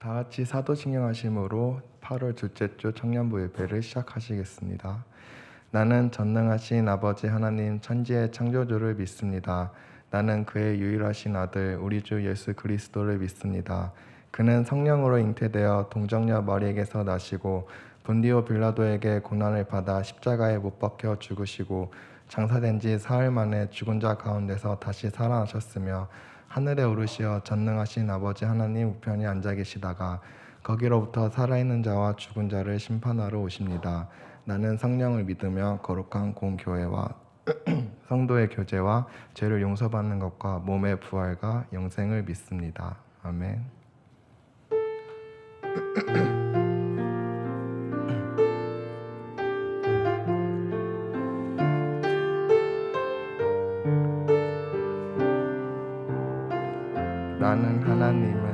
다 같이 사도신경 하심으로 8월 둘째 주 청년부 예배를 시작하시겠습니다. 나는 전능하신 아버지 하나님 천지의 창조주를 믿습니다. 나는 그의 유일하신 아들 우리 주 예수 그리스도를 믿습니다. 그는 성령으로 잉태되어 동정녀 마리에게서 나시고 본디오 빌라도에게 고난을 받아 십자가에 못 박혀 죽으시고 장사된 지 사흘 만에 죽은 자 가운데서 다시 살아나셨으며 하늘에 오르시어 전능하신 아버지 하나님 우편에 앉아 계시다가 거기로부터 살아있는 자와 죽은 자를 심판하러 오십니다. 나는 성령을 믿으며 거룩한 공교회와 성도의 교제와 죄를 용서받는 것과 몸의 부활과 영생을 믿습니다. 아멘. 나는 하나님을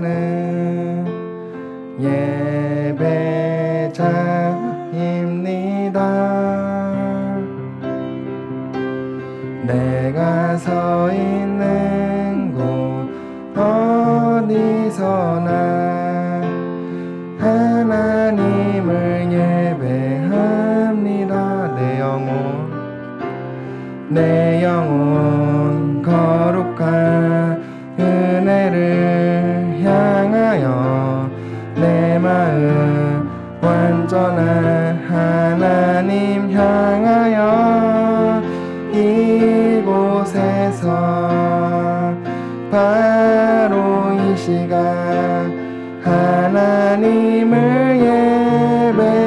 예배하는 예배자입니다. 내가 서 있는 곳 어디서나 하나님을 예배합니다. 내 영혼 거룩한 은혜를 향하여 내 마음 완전한 하나님 향하여 이곳에서 바로 이 시간 하나님을 예배합니다.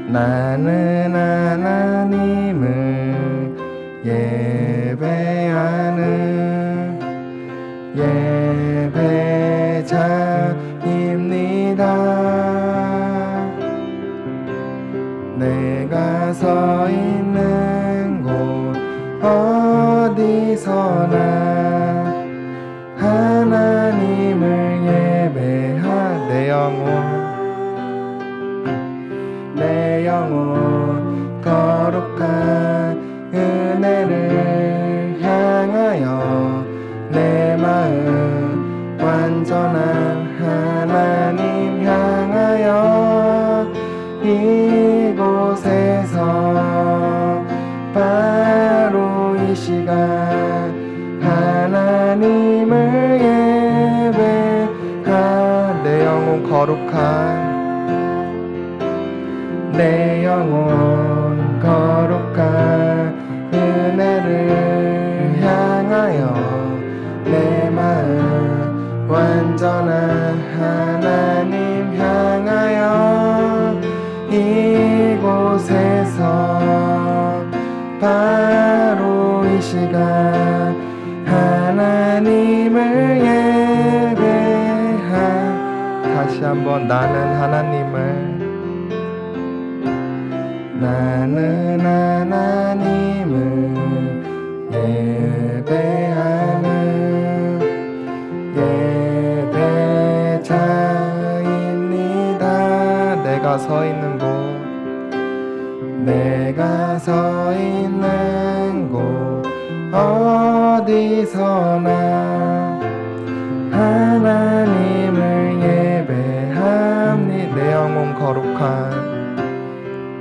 나는 하나님을 예배하는 예배자입니다. 내가 서 있는 곳 어디서나 하나님을 예배하 내 영혼 거룩한 은혜를 향하여 내 마음 완전한 하나님 향하여 이곳에서 바로 이 시간 하나님을 예배하 내 영혼 거룩한 은혜를 향하여 내 마음 완전한 하나님 향하여 이곳에서 바로 이 시간 하나님을 예배하 다시 한번 나는 하나님을 예배하는 예배자입니다. 내가 서 있는 곳 어디서나 하나님을 예배합니다.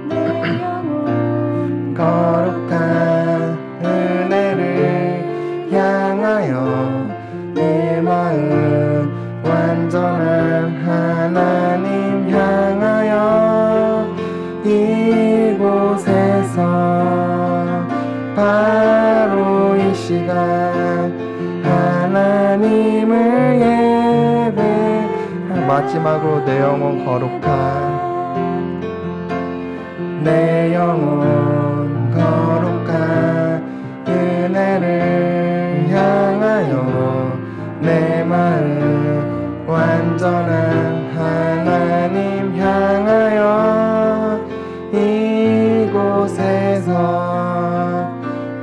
내 영혼 거룩한 은혜를 향하여 내 마음 완전한 하나님 향하여 이곳에서 바로 이 시간 하나님을 예배하 마지막으로 내 영혼 거룩한 은혜를 향하여 내 마음 완전한 하나님 향하여 이곳에서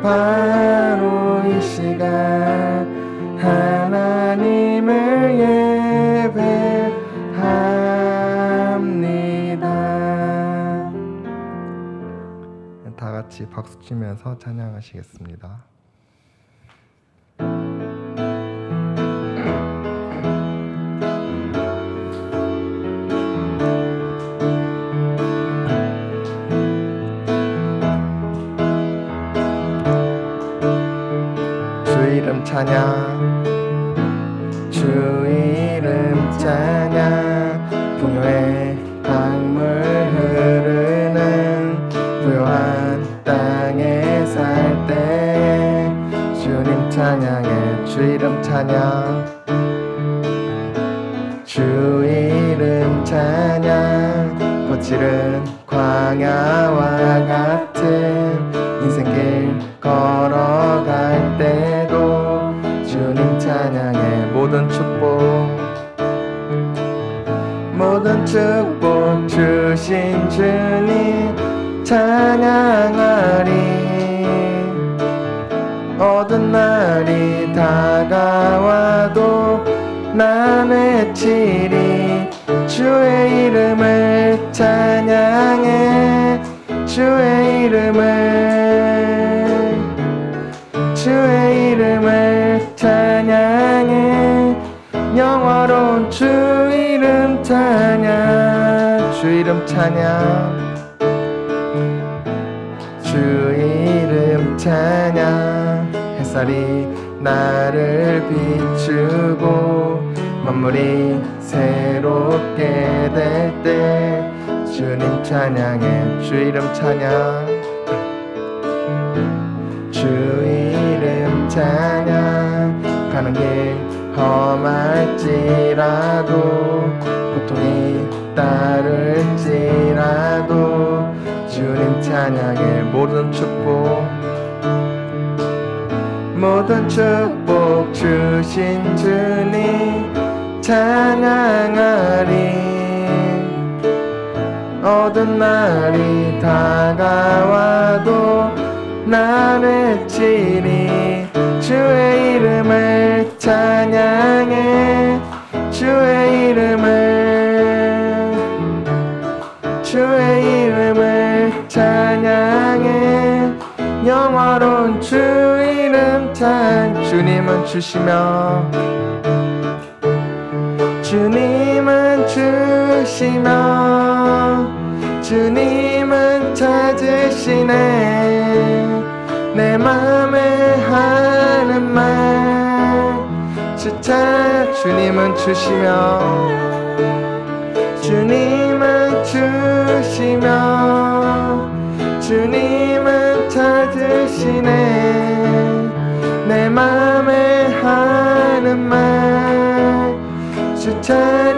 바로 이 시간 하나님을 예배합니다. 같이 박수치면서 찬양하시겠습니다. 주 이름 찬양, 주 이름 찬양. 풍요의 강물 흐르는 부요한 땅에 살 때 주님 찬양해. 주 이름 찬양, 주 이름 찬양. 거칠은 광야와 같은 인생길 걸어갈 때도 주님 찬양해. 모든 축복 주신 주님 찬양하리. 어두운 날이 다가와도 난 외치리. 주의 이름을 찬양해. 주의 이름을 찬양해. 영화로운 주 이름 찬양, 주 이름 찬양, 주 이름 찬양. 햇살이 나를 비추고 만물이 새롭게 될 때 주님 찬양해. 주 이름 찬양, 주 이름 찬양. 가는 길 험할지라도 고통이 따를지라도 주님 찬양해. 모든 축복 주신 주님 찬양하리. 어두운 날이 다가와도 난 외치리. 주의 이름을 찬양해. 주의 이름을 찬양해. 영화로운 주 이름 찬양. 주님은 주시며 주님은 찾으시네. 내 맘에 하는 말 주님은 주시며 주님은 찾으시네. 내 맘에 하는 말 주 찬양합니다.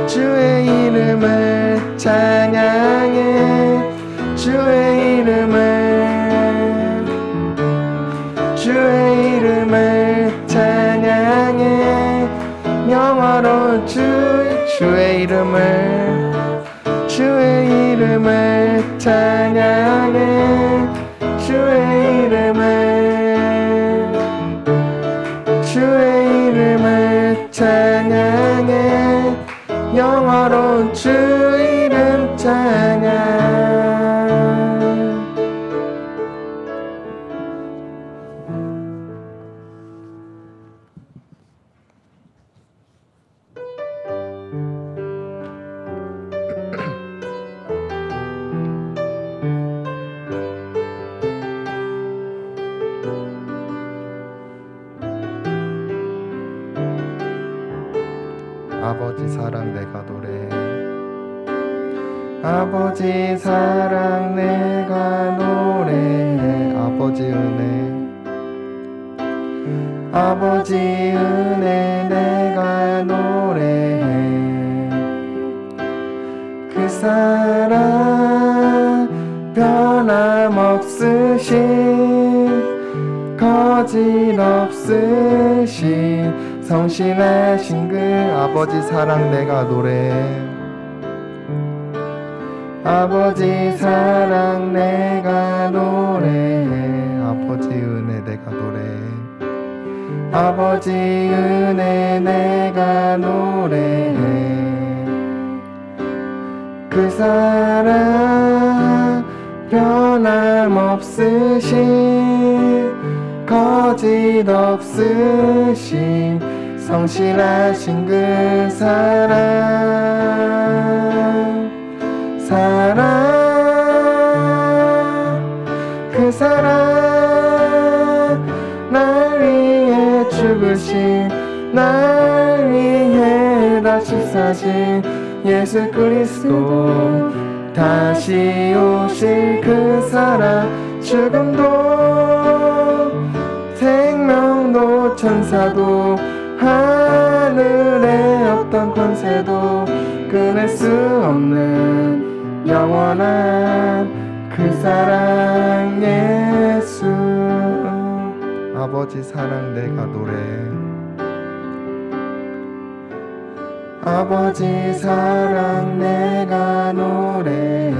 주의 이름을 찬양해. 주의 이름을 찬양해. 영화로운 주의 이름을 찬양해. 주의 이름을 찬양해. 영화로운 주 이름 찬양. 아버지 사랑 내가 노래해. 아버지 사랑 내가 노래해. 아버지 은혜 내가 노래해. 그 사랑 변함없으신 거짓없으신 성실하신 그 아버지 사랑 내가 노래해. 아버지 사랑 내가 노래해. 아버지 은혜 내가 노래해. 아버지 은혜 내가 노래해. 그 사랑 없으신 거짓 없으신 성실하신 그 그 사랑 날 위해 죽으신 날 위해 다시 사신 예수 그리스도 다시 오실 그 사랑 죽음도 생명도 천사도 하늘의 어떤 권세도 끊을 수 없는 영원한 그 사랑 예수. 아버지 사랑 내가 노래해. 아버지 사랑 내가 노래해.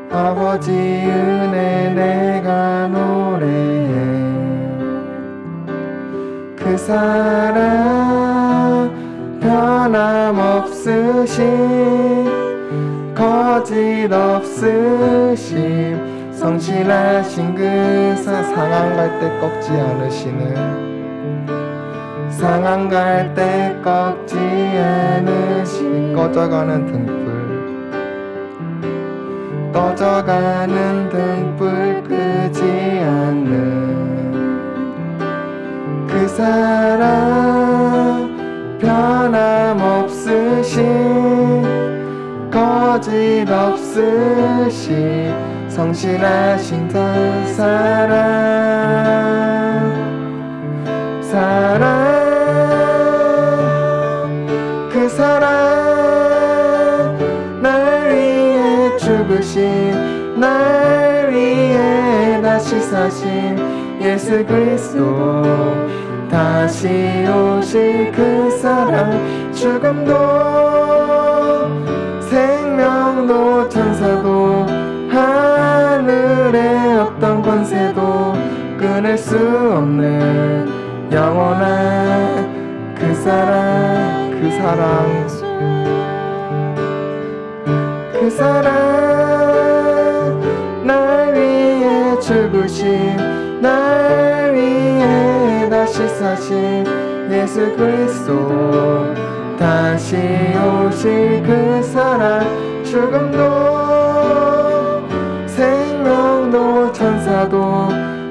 아버지 은혜 내가 노래해. 그 사랑 변함없으신 거짓 없으신 성실하신 그 상한 갈 때 꺾지 않으시는 상한 갈 때 꺾지 않으신 꺼져가는 등불 끄지 않는 그 사랑 변함없으신 거짓 없으신 성실하신 그 그 사랑 날 위해 죽으신 날 위해 다시 사신 예수 그리스도 다시 오실 그 사랑 죽음도 생명도 천사도 하늘의 어떤 권세도 끊을 수 없는 영원한 그 사랑 날 위해 죽으신 날 위해 다시 사신 예수 그리스도 다시 오실 그 사랑 죽음도 생명도 천사도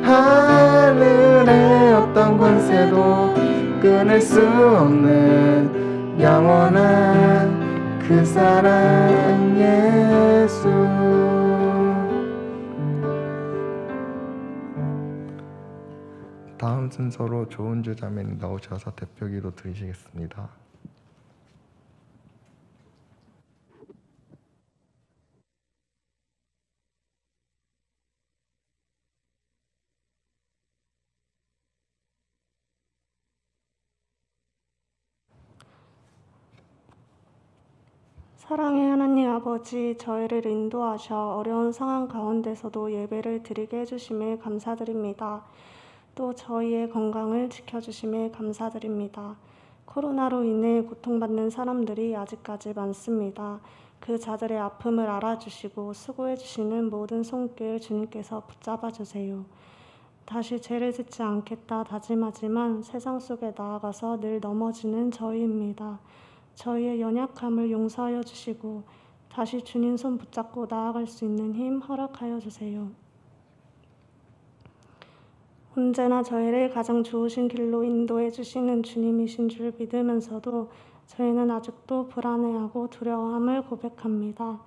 하늘의 어떤 권세도 끊을 수 없는 영원한 그 사랑 예수. 다음 순서로 조은주 자매님 나오셔서 대표기도 드리시겠습니다. 사랑의 하나님 아버지, 저희를 인도하셔 어려운 상황 가운데서도 예배를 드리게 해주심에 감사드립니다. 또 저희의 건강을 지켜주심에 감사드립니다. 코로나로 인해 고통받는 사람들이 아직까지 많습니다. 그 자들의 아픔을 알아주시고 수고해주시는 모든 손길 주님께서 붙잡아주세요. 다시 죄를 짓지 않겠다 다짐하지만 세상 속에 나아가서 늘 넘어지는 저희입니다. 저희의 연약함을 용서하여 주시고 다시 주님 손 붙잡고 나아갈 수 있는 힘 허락하여 주세요. 언제나 저희를 가장 좋으신 길로 인도해 주시는 주님이신 줄 믿으면서도 저희는 아직도 불안해하고 두려워함을 고백합니다.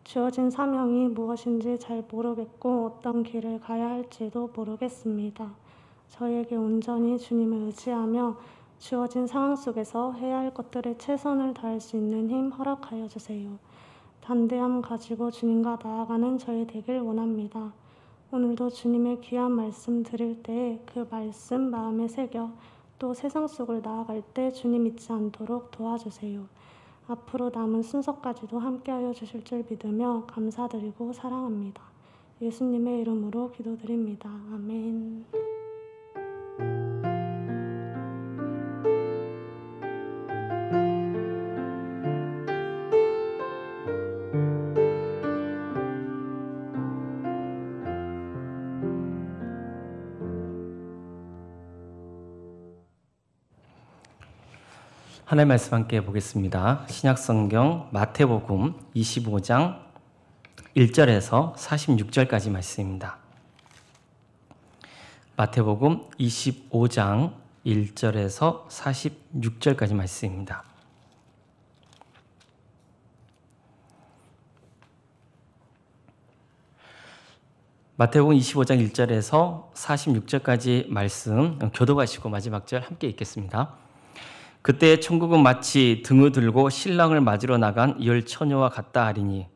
주어진 사명이 무엇인지 잘 모르겠고 어떤 길을 가야 할지도 모르겠습니다. 저희에게 온전히 주님을 의지하며 주어진 상황 속에서 해야 할 것들에 최선을 다할 수 있는 힘 허락하여 주세요. 담대함 가지고 주님과 나아가는 저희 되길 원합니다. 오늘도 주님의 귀한 말씀 드릴 때에 그 말씀 마음에 새겨 또 세상 속을 나아갈 때 주님 잊지 않도록 도와주세요. 앞으로 남은 순서까지도 함께하여 주실 줄 믿으며 감사드리고 사랑합니다. 예수님의 이름으로 기도드립니다. 아멘. 하나님 말씀 함께 보겠습니다. 신약성경 마태복음 25장 1절에서 46절까지 말씀입니다. 마태복음 25장 1절에서 46절까지 말씀입니다. 마태복음 25장 1절에서 46절까지 말씀 교도하시고 마지막 절 함께 읽겠습니다. 그때 천국은 마치 등을 들고 신랑을 맞으러 나간 열 처녀와 같다 하리니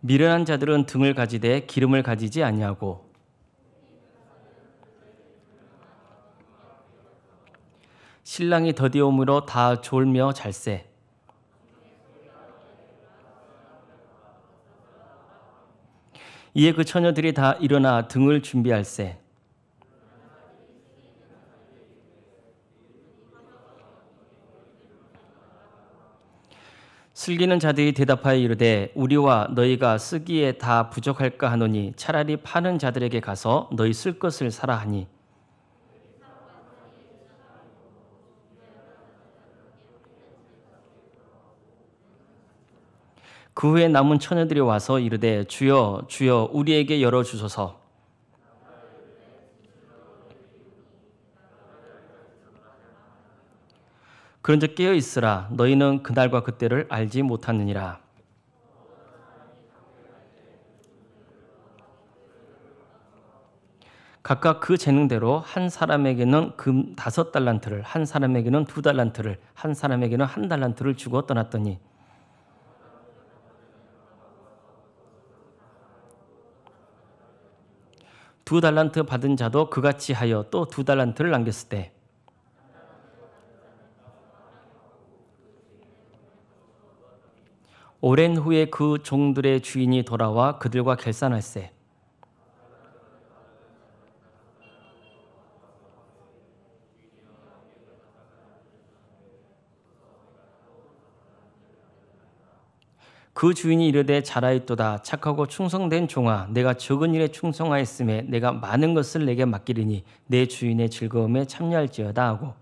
미련한 자들은 등을 가지되 기름을 가지지 아니하고 신랑이 더디옴으로 다 졸며 잘세 이에 그 처녀들이 다 일어나 등을 준비할세 슬기는 자들이 대답하여 이르되 우리와 너희가 쓰기에 다 부족할까 하노니 차라리 파는 자들에게 가서 너희 쓸 것을 사라 하니 그 후에 남은 처녀들이 와서 이르되 주여 주여 우리에게 열어주소서. 그런즉 깨어 있으라 너희는 그날과 그때를 알지 못하느니라. 각각 그 재능대로 한 사람에게는 금 5달란트를 한 사람에게는 2달란트를 한 사람에게는 1달란트를 주고 떠났더니 두 달란트 받은 자도 그같이 하여 또 2달란트를 남겼을 때 오랜 후에 그 종들의 주인이 돌아와 그들과 결산할세. 그 주인이 이르되 잘하였도다 착하고 충성된 종아 내가 적은 일에 충성하였음에 내가 많은 것을 내게 맡기리니 내 주인의 즐거움에 참여할지어다 하고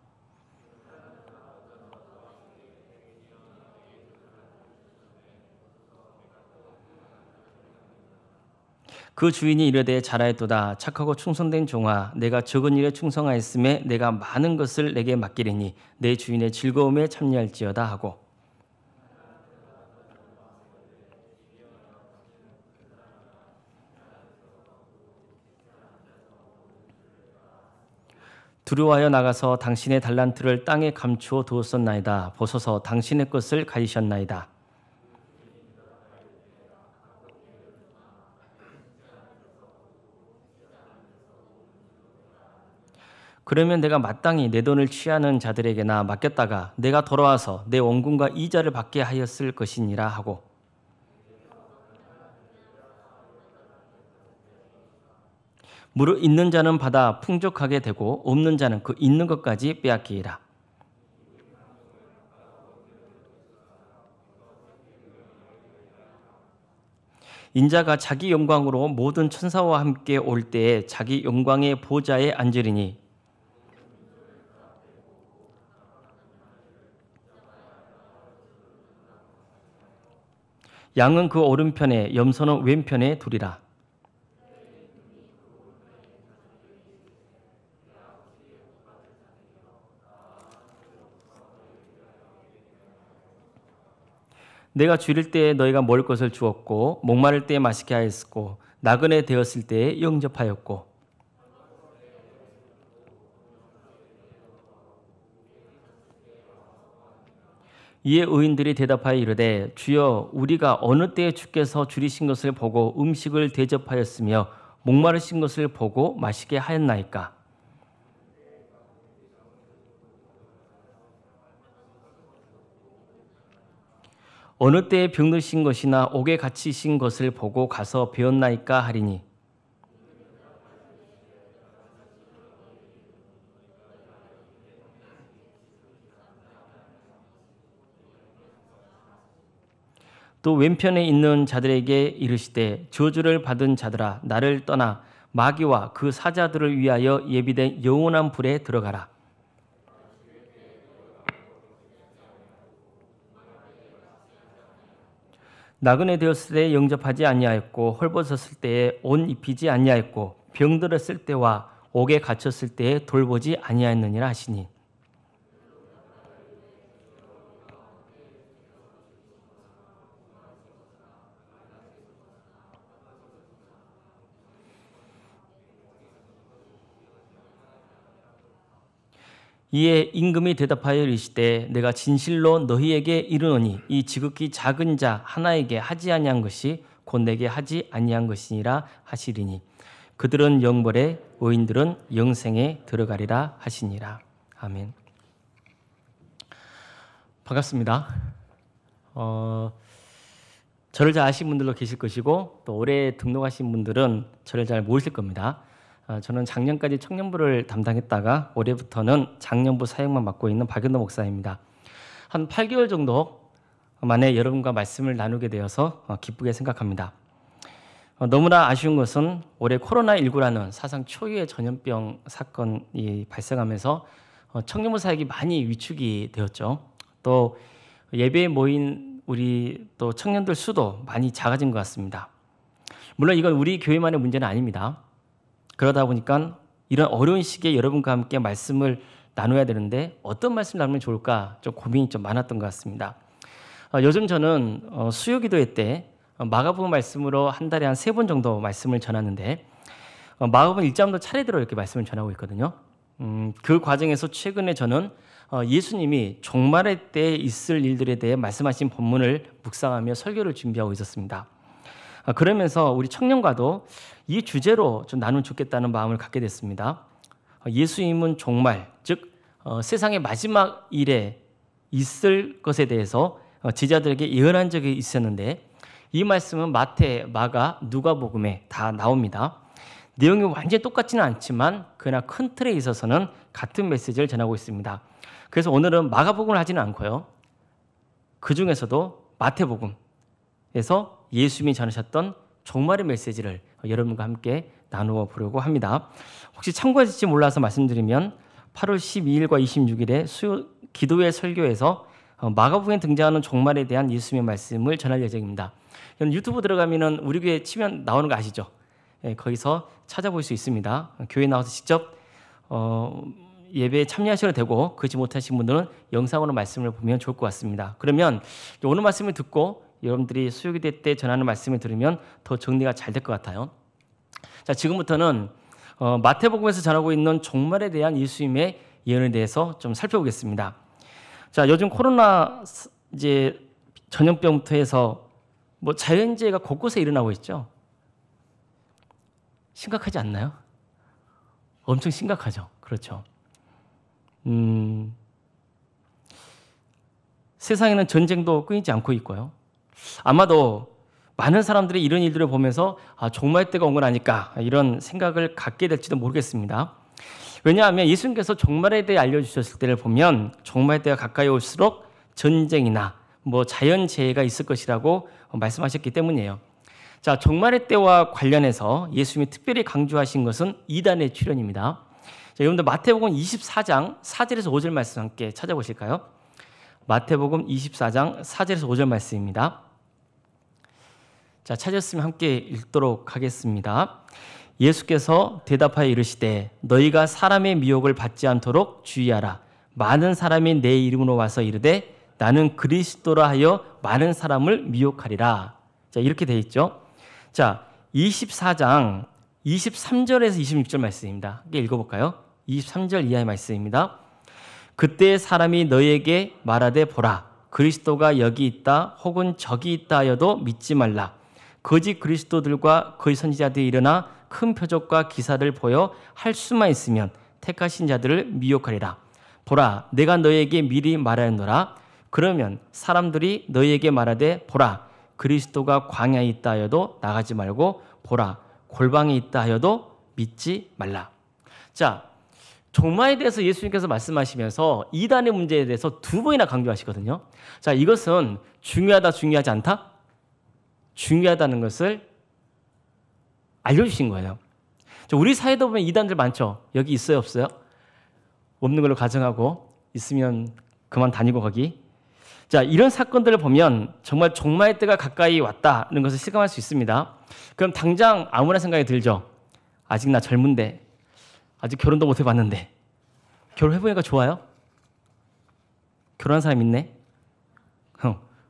그 주인이 이르되 잘하였도다 착하고 충성된 종아 내가 적은 일에 충성하였음에 내가 많은 것을 내게 맡기리니 내 주인의 즐거움에 참여할지어다 하고 두려워하여 나가서 당신의 달란트를 땅에 감추어 두었었나이다. 보소서 당신의 것을 가지셨나이다. 그러면 내가 마땅히 내 돈을 취하는 자들에게나 맡겼다가 내가 돌아와서 내 원금과 이자를 받게 하였을 것이니라 하고 무릇 있는 자는 받아 풍족하게 되고 없는 자는 그 있는 것까지 빼앗기리라. 인자가 자기 영광으로 모든 천사와 함께 올 때에 자기 영광의 보좌에 앉으리니 양은 그 오른편에 염소는 왼편에 두리라. 내가 줄일 때에 너희가 먹을 것을 주었고 목마를 때에 마시게 하였고 나그네 되었을 때에 영접하였고 이에 의인들이 대답하여 이르되 주여 우리가 어느 때에 주께서 줄이신 것을 보고 음식을 대접하였으며 목마르신 것을 보고 마시게 하였나이까. 어느 때에 병드신 것이나 옥에 갇히신 것을 보고 가서 배웠나이까 하리니 또 왼편에 있는 자들에게 이르시되 저주를 받은 자들아 나를 떠나 마귀와 그 사자들을 위하여 예비된 영원한 불에 들어가라. 나그네 되었을 때에 영접하지 아니하였고 헐벗었을 때에 옷 입히지 아니하였고 병들었을 때와 옥에 갇혔을 때에 돌보지 아니하였느니라 하시니 이에 임금이 대답하여 이르시되 내가 진실로 너희에게 이르노니 이 지극히 작은 자 하나에게 하지 아니한 것이 곧 내게 하지 아니한 것이니라 하시리니 그들은 영벌에 의인들은 영생에 들어가리라 하시니라. 아멘. 반갑습니다. 저를 잘 아시는 분들도 계실 것이고 또 올해 등록하신 분들은 저를 잘 모르실 겁니다. 저는 작년까지 청년부를 담당했다가 올해부터는 장년부 사역만 맡고 있는 박연도 목사입니다. 한 8개월 정도 만에 여러분과 말씀을 나누게 되어서 기쁘게 생각합니다. 너무나 아쉬운 것은 올해 코로나19라는 사상 초유의 전염병 사건이 발생하면서 청년부 사역이 많이 위축이 되었죠. 또 예배에 모인 우리 또 청년들 수도 많이 작아진 것 같습니다. 물론 이건 우리 교회만의 문제는 아닙니다. 그러다 보니까 이런 어려운 시기에 여러분과 함께 말씀을 나눠야 되는데 어떤 말씀을 나누면 좋을까 좀 고민이 좀 많았던 것 같습니다. 요즘 저는 수요기도회 때 마가복음 말씀으로 한 달에 한 3번 정도 말씀을 전하는데 마가복음 1장부터 차례대로 이렇게 말씀을 전하고 있거든요. 그 과정에서 최근에 저는 예수님이 종말의 때에 있을 일들에 대해 말씀하신 본문을 묵상하며 설교를 준비하고 있었습니다. 그러면서 우리 청년과도 이 주제로 좀 나누면 좋겠다는 마음을 갖게 됐습니다. 예수님은 종말, 즉 세상의 마지막 일에 있을 것에 대해서 제자들에게 예언한 적이 있었는데 이 말씀은 마태, 마가, 누가복음에 다 나옵니다. 내용이 완전히 똑같지는 않지만 그러나 큰 틀에 있어서는 같은 메시지를 전하고 있습니다. 그래서 오늘은 마가복음을 하지는 않고요. 그 중에서도 마태복음에서 예수님이 전하셨던 종말의 메시지를 여러분과 함께 나누어 보려고 합니다. 혹시 참고하실지 몰라서 말씀드리면 8월 12일과 26일에 수요 기도회 설교에서 마가복음에 등장하는 종말에 대한 예수님의 말씀을 전할 예정입니다. 유튜브 들어가면은 우리 교회 치면 나오는 거 아시죠? 예, 거기서 찾아볼 수 있습니다. 교회 나와서 직접 예배에 참여하셔도 되고 그렇지 못하신 분들은 영상으로 말씀을 보면 좋을 것 같습니다. 그러면 오늘 말씀을 듣고 여러분들이 수요기대 때 전하는 말씀을 들으면 더 정리가 잘 될 것 같아요. 자, 지금부터는 마태복음에서 전하고 있는 종말에 대한 예수님의 예언에 대해서 좀 살펴보겠습니다. 자, 요즘 코로나 이제 전염병부터 해서 뭐 자연재해가 곳곳에 일어나고 있죠. 심각하지 않나요? 엄청 심각하죠. 그렇죠. 세상에는 전쟁도 끊이지 않고 있고요. 아마도 많은 사람들이 이런 일들을 보면서 종말 때가 온 건 아닐까 이런 생각을 갖게 될지도 모르겠습니다. 왜냐하면 예수님께서 종말에 대해 알려주셨을 때를 보면 종말 때가 가까이 올수록 전쟁이나 뭐 자연재해가 있을 것이라고 말씀하셨기 때문이에요. 자, 종말의 때와 관련해서 예수님이 특별히 강조하신 것은 이단의 출현입니다. 자, 여러분들 마태복음 24장 4절에서 5절 말씀 함께 찾아보실까요? 마태복음 24장 4절에서 5절 말씀입니다. 자, 찾았으면 함께 읽도록 하겠습니다. 예수께서 대답하여 이르시되 너희가 사람의 미혹을 받지 않도록 주의하라. 많은 사람이 내 이름으로 와서 이르되 나는 그리스도라 하여 많은 사람을 미혹하리라. 자, 이렇게 돼 있죠. 자, 24장 23절에서 26절 말씀입니다. 함께 읽어볼까요? 23절 이하의 말씀입니다. 그때 사람이 너희에게 말하되 보라 그리스도가 여기 있다 혹은 저기 있다 하여도 믿지 말라. 거짓 그리스도들과 거짓 선지자들이 일어나 큰 표적과 기사를 보여 할 수만 있으면 택하신 자들을 미혹하리라. 보라 내가 너희에게 미리 말하였노라. 그러면 사람들이 너희에게 말하되 보라 그리스도가 광야에 있다 하여도 나가지 말고 보라 골방에 있다 하여도 믿지 말라. 자, 종말에 대해서 예수님께서 말씀하시면서 이단의 문제에 대해서 2번이나 강조하시거든요. 자, 이것은 중요하다 중요하지 않다? 중요하다는 것을 알려주신 거예요. 우리 사회도 보면 이단들 많죠. 여기 있어요, 없어요? 없는 걸로 가정하고 있으면 그만 다니고 거기. 자, 이런 사건들을 보면 정말 종말의 때가 가까이 왔다는 것을 실감할 수 있습니다. 그럼 당장 아무나 생각이 들죠. 아직 나 젊은데, 아직 결혼도 못 해봤는데, 결혼해보니까 좋아요? 결혼한 사람 있네?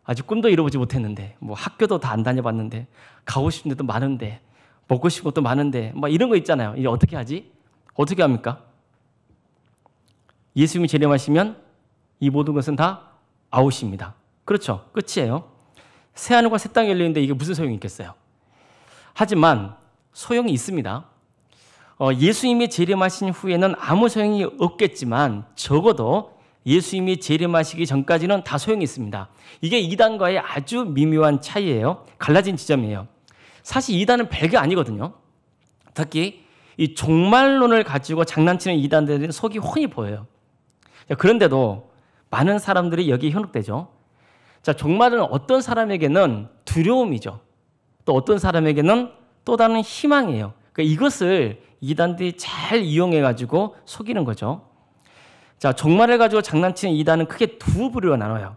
아직 꿈도 이뤄보지 못했는데, 뭐 학교도 다 안 다녀봤는데, 가고 싶은 데도 많은데, 먹고 싶은 것도 많은데, 막 이런 거 있잖아요. 이제 어떻게 하지? 어떻게 합니까? 예수님이 재림하시면 이 모든 것은 다 아웃입니다. 그렇죠. 끝이에요. 새하늘과 새 땅이 열리는데 이게 무슨 소용이 있겠어요? 하지만 소용이 있습니다. 예수님이 재림하신 후에는 아무 소용이 없겠지만 적어도 예수님이 재림하시기 전까지는 다 소용이 있습니다. 이게 이단과의 아주 미묘한 차이예요. 갈라진 지점이에요. 사실 이단은 별게 아니거든요. 특히 이 종말론을 가지고 장난치는 이단들은 속이 훤히 보여요. 그런데도 많은 사람들이 여기에 현혹되죠. 자, 종말은 어떤 사람에게는 두려움이죠. 또 어떤 사람에게는 또 다른 희망이에요. 그러니까 이것을 이단들이 잘 이용해가지고 속이는 거죠. 자, 종말을 가지고 장난치는 이단은 크게 두 부류로 나눠요.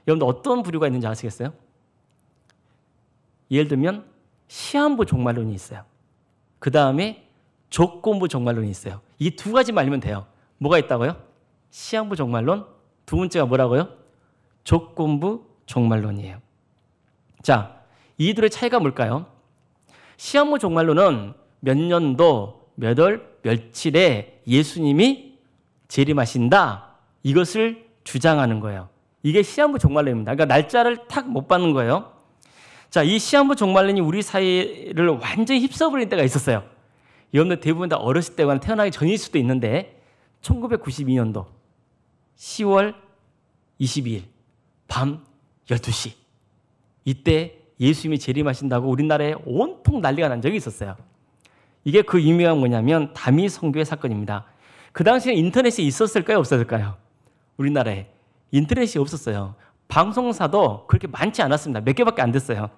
여러분들 어떤 부류가 있는지 아시겠어요? 예를 들면 시한부 종말론이 있어요. 그 다음에 조건부 종말론이 있어요. 이 두 가지만 알면 돼요. 뭐가 있다고요? 시한부 종말론, 두 번째가 뭐라고요? 조건부 종말론이에요. 자, 이 둘의 차이가 뭘까요? 시한부 종말론은 몇 년도, 몇 월, 며칠에 예수님이 재림하신다. 이것을 주장하는 거예요. 이게 시한부 종말론입니다. 그러니까 날짜를 탁 못 받는 거예요. 자, 이 시한부 종말론이 우리 사회를 완전히 휩써버린 때가 있었어요. 여러분들 대부분 다 어렸을 때거나 태어나기 전일 수도 있는데 1992년도 10월 22일 밤 12시 이때 예수님이 재림하신다고 우리나라에 온통 난리가 난 적이 있었어요. 이게 그 의미가 뭐냐면 다미 선교의 사건입니다. 그 당시에 인터넷이 있었을까요? 없었을까요? 우리나라에 인터넷이 없었어요. 방송사도 그렇게 많지 않았습니다. 몇 개밖에 안 됐어요.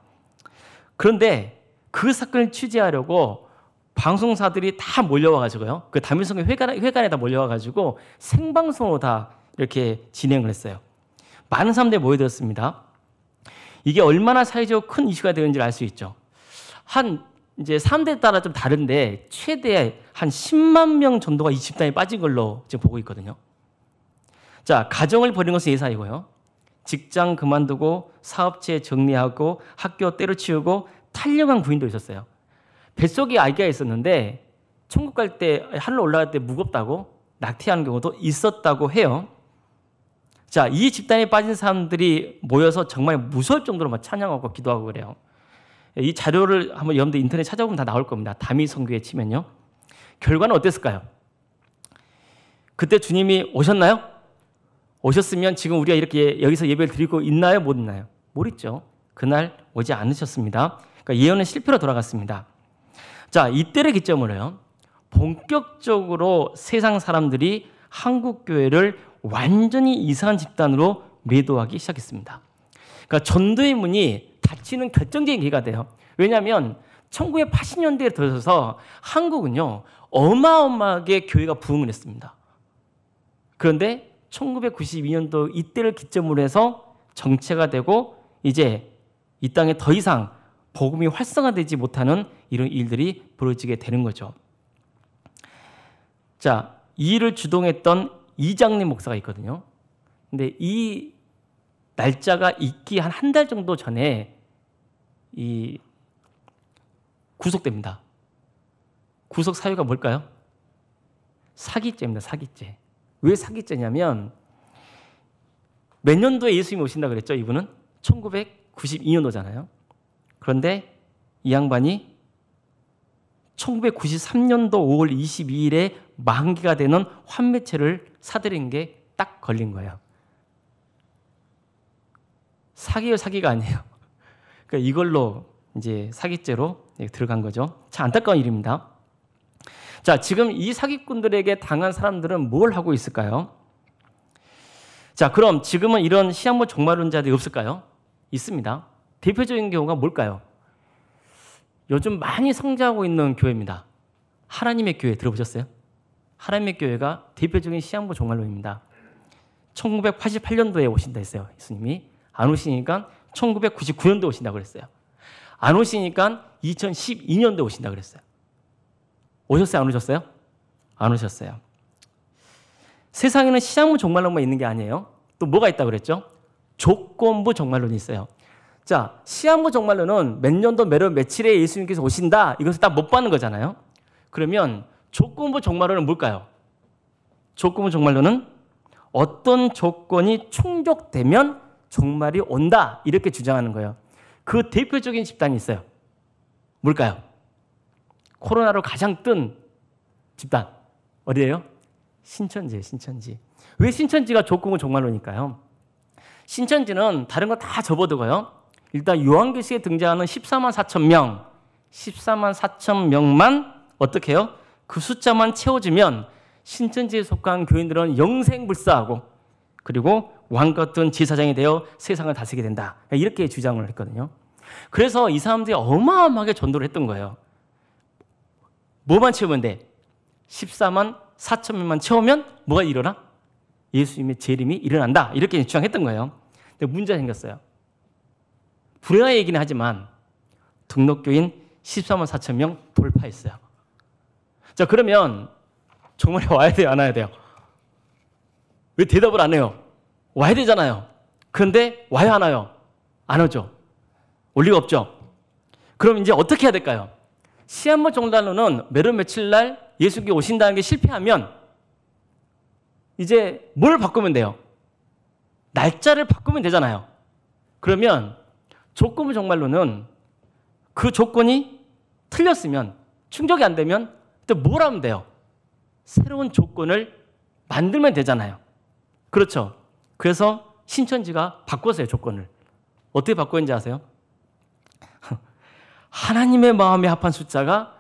그런데 그 사건을 취재하려고 방송사들이 다 몰려와가지고요. 그 다미 선교 회관에 다 몰려와가지고 생방송으로 다 이렇게 진행을 했어요. 많은 사람들이 모여들었습니다. 이게 얼마나 사회적으로 큰 이슈가 되는지 알 수 있죠. 이제 사람들에 따라 좀 다른데 최대 한 10만 명 정도가 이 집단에 빠진 걸로 지금 보고 있거든요. 자, 가정을 버리는 것은 예사이고요. 직장 그만두고 사업체 정리하고 학교 때려치우고 탈영한 군인도 있었어요. 뱃속에 아기가 있었는데 천국 갈 때 하늘로 올라갈 때 무겁다고 낙태하는 경우도 있었다고 해요. 자, 이 집단에 빠진 사람들이 모여서 정말 무서울 정도로 막 찬양하고 기도하고 그래요. 이 자료를 한번 여러분들 인터넷 찾아보면 다 나올 겁니다. 다미 선교에 치면요. 결과는 어땠을까요? 그때 주님이 오셨나요? 오셨으면 지금 우리가 이렇게 여기서 예배를 드리고 있나요? 못 있나요? 못 있죠. 그날 오지 않으셨습니다. 그러니까 예언은 실패로 돌아갔습니다. 자, 이때를 기점으로요. 본격적으로 세상 사람들이 한국 교회를 완전히 이상한 집단으로 매도하기 시작했습니다. 그러니까 전도의 문이 닫히는 결정적인 계기가 돼요. 왜냐하면 1980년대에 들어서서 한국은요 어마어마하게 교회가 부흥을 했습니다. 그런데 1992년도 이때를 기점으로 해서 정체가 되고 이제 이 땅에 더 이상 복음이 활성화되지 못하는 이런 일들이 벌어지게 되는 거죠. 자, 이 일을 주동했던 이장림 목사가 있거든요. 근데 이 날짜가 있기 한 달 정도 전에 이 구속됩니다. 구속 사유가 뭘까요? 사기죄입니다. 사기죄. 왜 사기죄냐면 몇 년도에 예수님이 오신다 그랬죠? 이분은 1992년도잖아요. 그런데 이 양반이 1993년도 5월 22일에 만기가 되는 환매체를 사들인 게 딱 걸린 거예요. 사기요, 사기가 아니에요. 그러니까 이걸로 이제 사기죄로 들어간 거죠. 참 안타까운 일입니다. 자, 지금 이 사기꾼들에게 당한 사람들은 뭘 하고 있을까요? 자, 그럼 지금은 이런 시한부 종말론자들이 없을까요? 있습니다. 대표적인 경우가 뭘까요? 요즘 많이 성장하고 있는 교회입니다. 하나님의 교회 들어보셨어요? 하나님의 교회가 대표적인 시한부 종말론입니다. 1988년도에 오신다 했어요. 예수님이. 안 오시니까 1999년도에 오신다고 그랬어요. 안 오시니까 2012년도에 오신다고 그랬어요. 오셨어요? 안 오셨어요? 안 오셨어요. 세상에는 시한부 종말론만 있는 게 아니에요. 또 뭐가 있다고 그랬죠? 조건부 종말론이 있어요. 자, 시한부 종말론은 몇 년도 몇 월 며칠에 예수님께서 오신다. 이것을 딱 못 받는 거잖아요. 그러면 조건부 종말론은 뭘까요? 조건부 종말론은 어떤 조건이 충족되면 종말이 온다. 이렇게 주장하는 거예요. 그 대표적인 집단이 있어요. 뭘까요? 코로나로 가장 뜬 집단. 어디예요? 신천지예요. 신천지. 왜 신천지가 조건부 종말론일까요? 신천지는 다른 거 다 접어두고요. 일단 요한계시에 등장하는 14만 4천 명, 14만 4천 명만 어떻게 해요? 그 숫자만 채워주면 신천지에 속한 교인들은 영생불사하고 그리고 왕 같은 제사장이 되어 세상을 다스리게 된다. 이렇게 주장을 했거든요. 그래서 이 사람들이 어마어마하게 전도를 했던 거예요. 뭐만 채우면 돼? 14만 4천 명만 채우면 뭐가 일어나? 예수님의 재림이 일어난다. 이렇게 주장했던 거예요. 근데 문제가 생겼어요. 불행한 얘기는 하지만 등록교인 14만 4천 명 돌파했어요. 자, 그러면 정말 와야 돼요? 안 와야 돼요? 왜 대답을 안 해요? 와야 되잖아요. 그런데 와요? 안 와요? 안 오죠. 올 리가 없죠. 그럼 이제 어떻게 해야 될까요? 시한부 종말론은 몇 월 며칠 날 예수님이 오신다는 게 실패하면 이제 뭘 바꾸면 돼요? 날짜를 바꾸면 되잖아요. 그러면 조건부 종말론은 그 조건이 틀렸으면 충족이 안 되면 또 뭘 하면 돼요? 새로운 조건을 만들면 되잖아요. 그렇죠. 그래서 신천지가 바꿨어요. 조건을. 어떻게 바꿨는지 아세요? 하나님의 마음에 합한 숫자가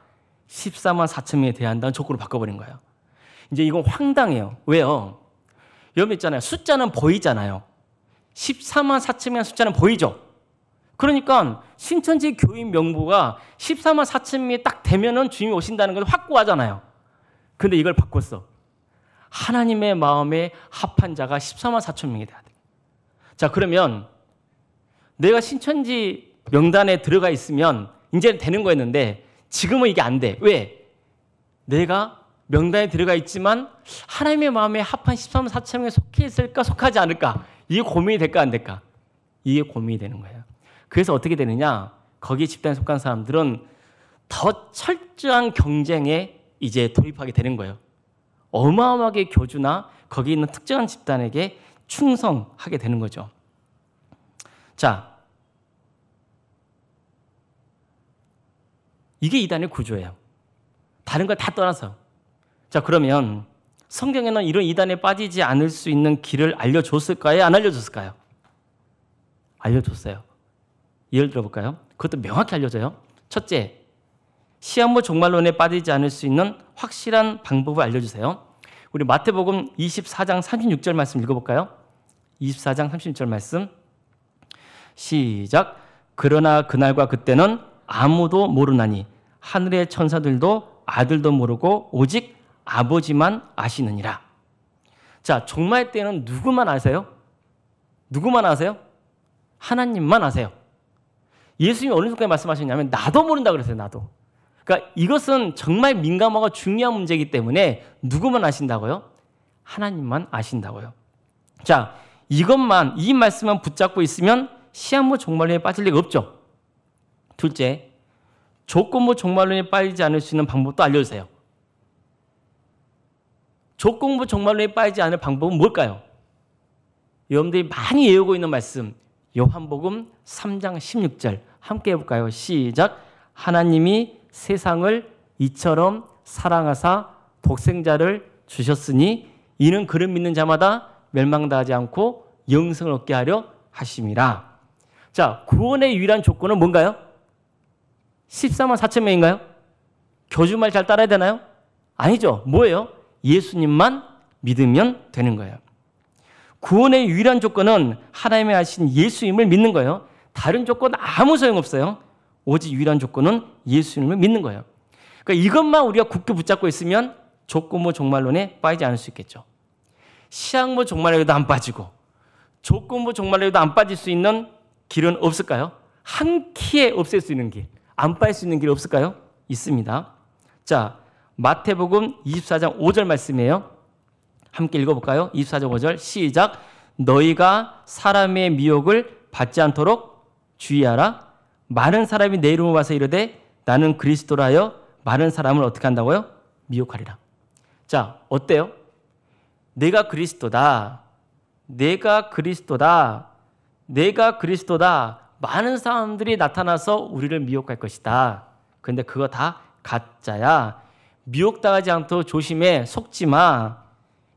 14만 4천 명에 대한다는 조건으로 바꿔버린 거예요. 이제 이건 황당해요. 왜요? 여러분 있잖아요. 숫자는 보이잖아요. 14만 4천 명의 숫자는 보이죠. 그러니까 신천지 교인 명부가 14만 4천 명이 딱 되면은 주님이 오신다는 걸 확고하잖아요. 근데 이걸 바꿨어. 하나님의 마음에 합한 자가 14만 4천 명이 돼야 돼. 자, 그러면 내가 신천지 명단에 들어가 있으면 이제는 되는 거였는데 지금은 이게 안 돼. 왜? 내가 명단에 들어가 있지만 하나님의 마음에 합한 14만 4천 명에 속해 있을까 속하지 않을까? 이게 고민이 될까 안 될까? 이게 고민이 되는 거예요. 그래서 어떻게 되느냐? 거기 집단에 속한 사람들은 더 철저한 경쟁에 이제 돌입하게 되는 거예요. 어마어마하게 교주나 거기 있는 특정한 집단에게 충성하게 되는 거죠. 자, 이게 이단의 구조예요. 다른 걸 다 떠나서. 자, 그러면 성경에는 이런 이단에 빠지지 않을 수 있는 길을 알려줬을까요? 안 알려줬을까요? 알려줬어요. 예를 들어볼까요? 그것도 명확히 알려줘요. 첫째, 시한부 종말론에 빠지지 않을 수 있는 확실한 방법을 알려주세요. 우리 마태복음 24장 36절 말씀 읽어볼까요? 24장 36절 말씀 시작. 그러나 그날과 그때는 아무도 모르나니 하늘의 천사들도 아들도 모르고 오직 아버지만 아시느니라. 자, 종말 때는 누구만 아세요? 누구만 아세요? 하나님만 아세요. 예수님이 어느 순간에 말씀하셨냐면 나도 모른다 그랬어요. 나도. 그러니까 이것은 정말 민감하고 중요한 문제이기 때문에 누구만 아신다고요? 하나님만 아신다고요. 자, 이것만 이 말씀만 붙잡고 있으면 시한부 종말론에 빠질 리가 없죠. 둘째, 조건부 종말론에 빠지지 않을 수 있는 방법도 알려주세요. 조건부 종말론에 빠지지 않을 방법은 뭘까요? 여러분들이 많이 외우고 있는 말씀 요한복음 3장 16절 함께 해볼까요? 시작. 하나님이 세상을 이처럼 사랑하사 독생자를 주셨으니 이는 그를 믿는 자마다 멸망당하지 않고 영생을 얻게 하려 하심이라. 자, 구원의 유일한 조건은 뭔가요? 14만 4천 명인가요? 교주 말 잘 따라야 되나요? 아니죠. 뭐예요? 예수님만 믿으면 되는 거예요. 구원의 유일한 조건은 하나님의 하신 예수님을 믿는 거예요. 다른 조건 아무 소용없어요. 오직 유일한 조건은 예수님을 믿는 거예요. 그러니까 이것만 우리가 굳게 붙잡고 있으면 조건부 종말론에 빠지지 않을 수 있겠죠. 시한부 종말론에도 안 빠지고 조건부 종말론에도 안 빠질 수 있는 길은 없을까요? 한 키에 없앨 수 있는 길, 안 빠질 수 있는 길 없을까요? 있습니다. 자, 마태복음 24장 5절 말씀이에요. 함께 읽어볼까요? 24장 5절 시작. 너희가 사람의 미혹을 받지 않도록 주의하라. 많은 사람이 내 이름을 와서 이르되 나는 그리스도라 하여 많은 사람을 어떻게 한다고요? 미혹하리라. 자, 어때요? 내가 그리스도다. 내가 그리스도다. 내가 그리스도다. 많은 사람들이 나타나서 우리를 미혹할 것이다. 그런데 그거 다 가짜야. 미혹당하지 않도록 조심해. 속지 마.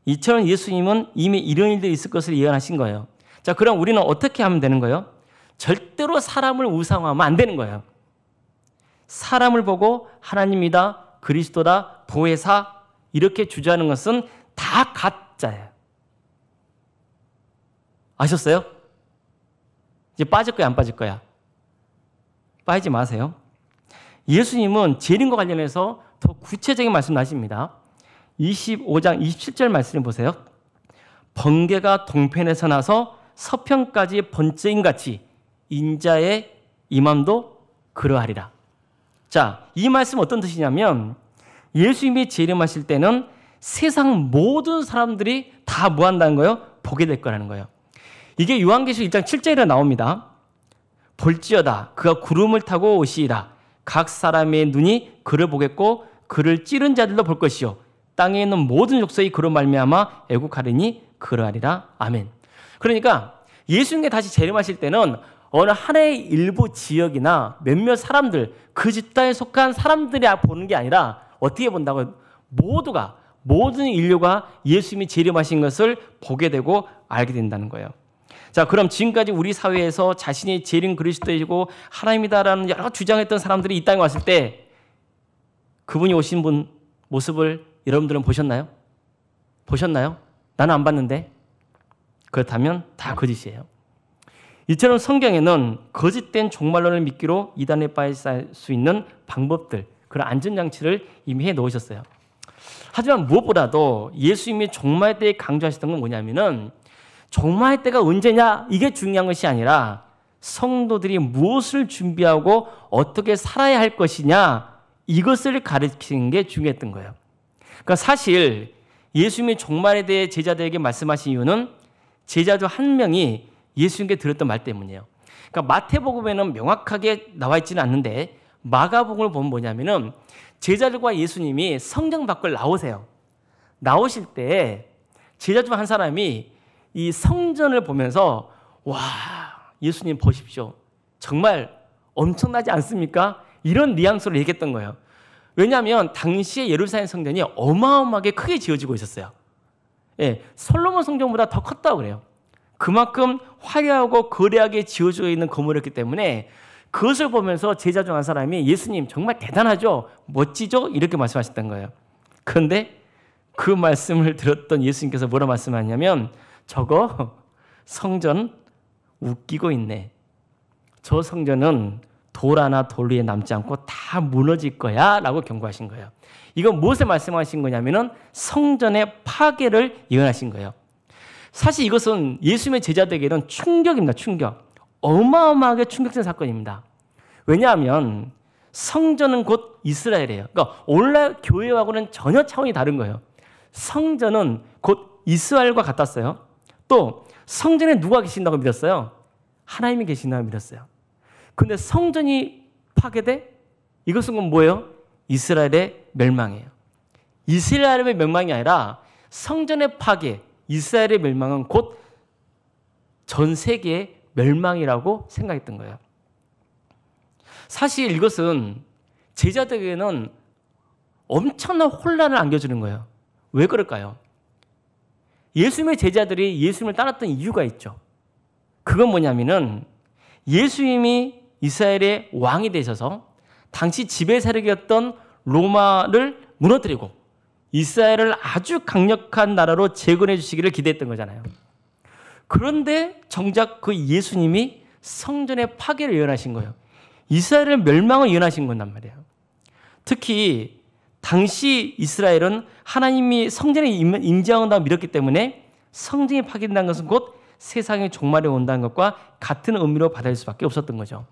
이처럼 예수님은 이미 이런 일들이 있을 것을 예언하신 거예요. 자, 그럼 우리는 어떻게 하면 되는 거예요? 절대로 사람을 우상화하면 안 되는 거예요. 사람을 보고 하나님이다, 그리스도다, 보혜사 이렇게 주장하는 것은 다 가짜예요. 아셨어요? 이제 빠질 거야, 안 빠질 거야? 빠지지 마세요. 예수님은 재림과 관련해서 더 구체적인 말씀 하십니다. 25장 27절 말씀을 보세요. 번개가 동편에서 나서 서편까지 번쩍임 같이 인자의 임함도 그러하리라. 자, 이 말씀 어떤 뜻이냐면 예수님이 재림하실 때는 세상 모든 사람들이 다 뭐 한다는 거예요? 보게 될 거라는 거예요. 이게 요한계시록 1장 7절에 나옵니다. 볼지어다 그가 구름을 타고 오시리라. 각 사람의 눈이 그를 보겠고 그를 찌른 자들도 볼 것이요 땅에 있는 모든 족속이 그로 말미암아 애국하리니 그러하리라. 아멘. 그러니까 예수님께 다시 재림하실 때는 어느 하나의 일부 지역이나 몇몇 사람들, 그 집단에 속한 사람들이 보는 게 아니라 어떻게 본다고요? 모두가, 모든 인류가 예수님이 재림하신 것을 보게 되고 알게 된다는 거예요. 자, 그럼 지금까지 우리 사회에서 자신이 재림 그리스도이고 하나님이다라는 여러 주장했던 사람들이 이 땅에 왔을 때 그분이 오신 분 모습을 여러분들은 보셨나요? 보셨나요? 나는 안 봤는데. 그렇다면 다 거짓이에요. 이처럼 성경에는 거짓된 종말론을 믿기로 이단에 빠질 수 있는 방법들, 그런 안전장치를 이미 해놓으셨어요. 하지만 무엇보다도 예수님이 종말 때에 강조하셨던 건 뭐냐면은 종말 때가 언제냐 이게 중요한 것이 아니라 성도들이 무엇을 준비하고 어떻게 살아야 할 것이냐 이것을 가르치는 게 중요했던 거예요. 그러니까 사실 예수님이 종말에 대해 제자들에게 말씀하신 이유는 제자 중 한 명이 예수님께 들었던 말 때문이에요. 그러니까 마태복음에는 명확하게 나와 있지는 않는데 마가복음을 보면 뭐냐면은 제자들과 예수님이 성전 밖을 나오세요. 나오실 때 제자 중 한 사람이 이 성전을 보면서 와, 예수님 보십시오. 정말 엄청나지 않습니까? 이런 뉘앙스로 얘기했던 거예요. 왜냐하면 당시에 예루살렘 성전이 어마어마하게 크게 지어지고 있었어요. 예, 솔로몬 성전보다 더 컸다고 그래요. 그만큼 화려하고 거대하게 지어져 있는 건물이었기 때문에 그것을 보면서 제자 중 한 사람이 예수님 정말 대단하죠? 멋지죠? 이렇게 말씀하셨던 거예요. 그런데 그 말씀을 들었던 예수님께서 뭐라 말씀하냐면 저거 성전 웃기고 있네. 저 성전은 돌 하나 돌 위에 남지 않고 다 무너질 거야 라고 경고하신 거예요. 이건 무엇을 말씀하신 거냐면은 성전의 파괴를 예언하신 거예요. 사실 이것은 예수님의 제자들에게는 충격입니다. 충격. 어마어마하게 충격적인 사건입니다. 왜냐하면 성전은 곧 이스라엘이에요. 그러니까 오늘날 교회하고는 전혀 차원이 다른 거예요. 성전은 곧 이스라엘과 같았어요. 또 성전에 누가 계신다고 믿었어요? 하나님이 계신다고 믿었어요. 근데 성전이 파괴돼? 이것은 뭐예요? 이스라엘의 멸망이에요. 이스라엘의 멸망이 아니라 성전의 파괴, 이스라엘의 멸망은 곧 전 세계의 멸망이라고 생각했던 거예요. 사실 이것은 제자들에게는 엄청난 혼란을 안겨주는 거예요. 왜 그럴까요? 예수님의 제자들이 예수님을 따랐던 이유가 있죠. 그건 뭐냐면은 예수님이 이스라엘의 왕이 되셔서 당시 지배 세력이었던 로마를 무너뜨리고 이스라엘을 아주 강력한 나라로 재건해 주시기를 기대했던 거잖아요. 그런데 정작 그 예수님이 성전의 파괴를 예언하신 거예요. 이스라엘의 멸망을 예언하신 건단 말이에요. 특히 당시 이스라엘은 하나님이 성전에 임재한다고 믿었기 때문에 성전이 파괴된다는 것은 곧 세상의 종말이 온다는 것과 같은 의미로 받아들일 수밖에 없었던 거죠.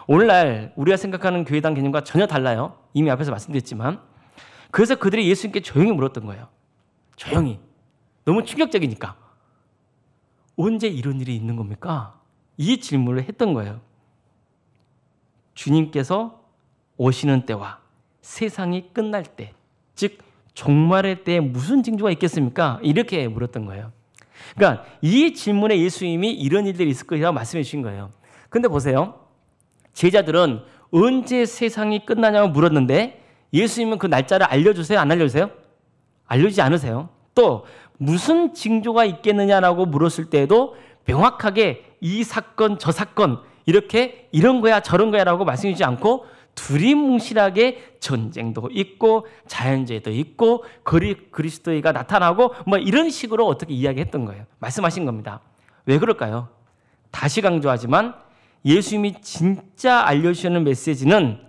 오늘날 우리가 생각하는 교회당 개념과 전혀 달라요. 이미 앞에서 말씀드렸지만. 그래서 그들이 예수님께 조용히 물었던 거예요. 조용히. 너무 충격적이니까. 언제 이런 일이 있는 겁니까? 이 질문을 했던 거예요. 주님께서 오시는 때와 세상이 끝날 때, 즉 종말의 때에 무슨 징조가 있겠습니까? 이렇게 물었던 거예요. 그러니까 이 질문에 예수님이 이런 일들이 있을 거라고 말씀해 주신 거예요. 근데 보세요. 제자들은 언제 세상이 끝나냐고 물었는데 예수님은 그 날짜를 알려주세요? 안 알려주세요? 알려주지 않으세요. 또 무슨 징조가 있겠느냐라고 물었을 때에도 명확하게 이 사건 저 사건 이렇게 이런 거야 저런 거야 라고 말씀해 주지 않고 두리뭉실하게 전쟁도 있고 자연재해도 있고 그리스도가 나타나고 뭐 이런 식으로 어떻게 이야기했던 거예요. 말씀하신 겁니다. 왜 그럴까요? 다시 강조하지만 예수님이 진짜 알려주시는 메시지는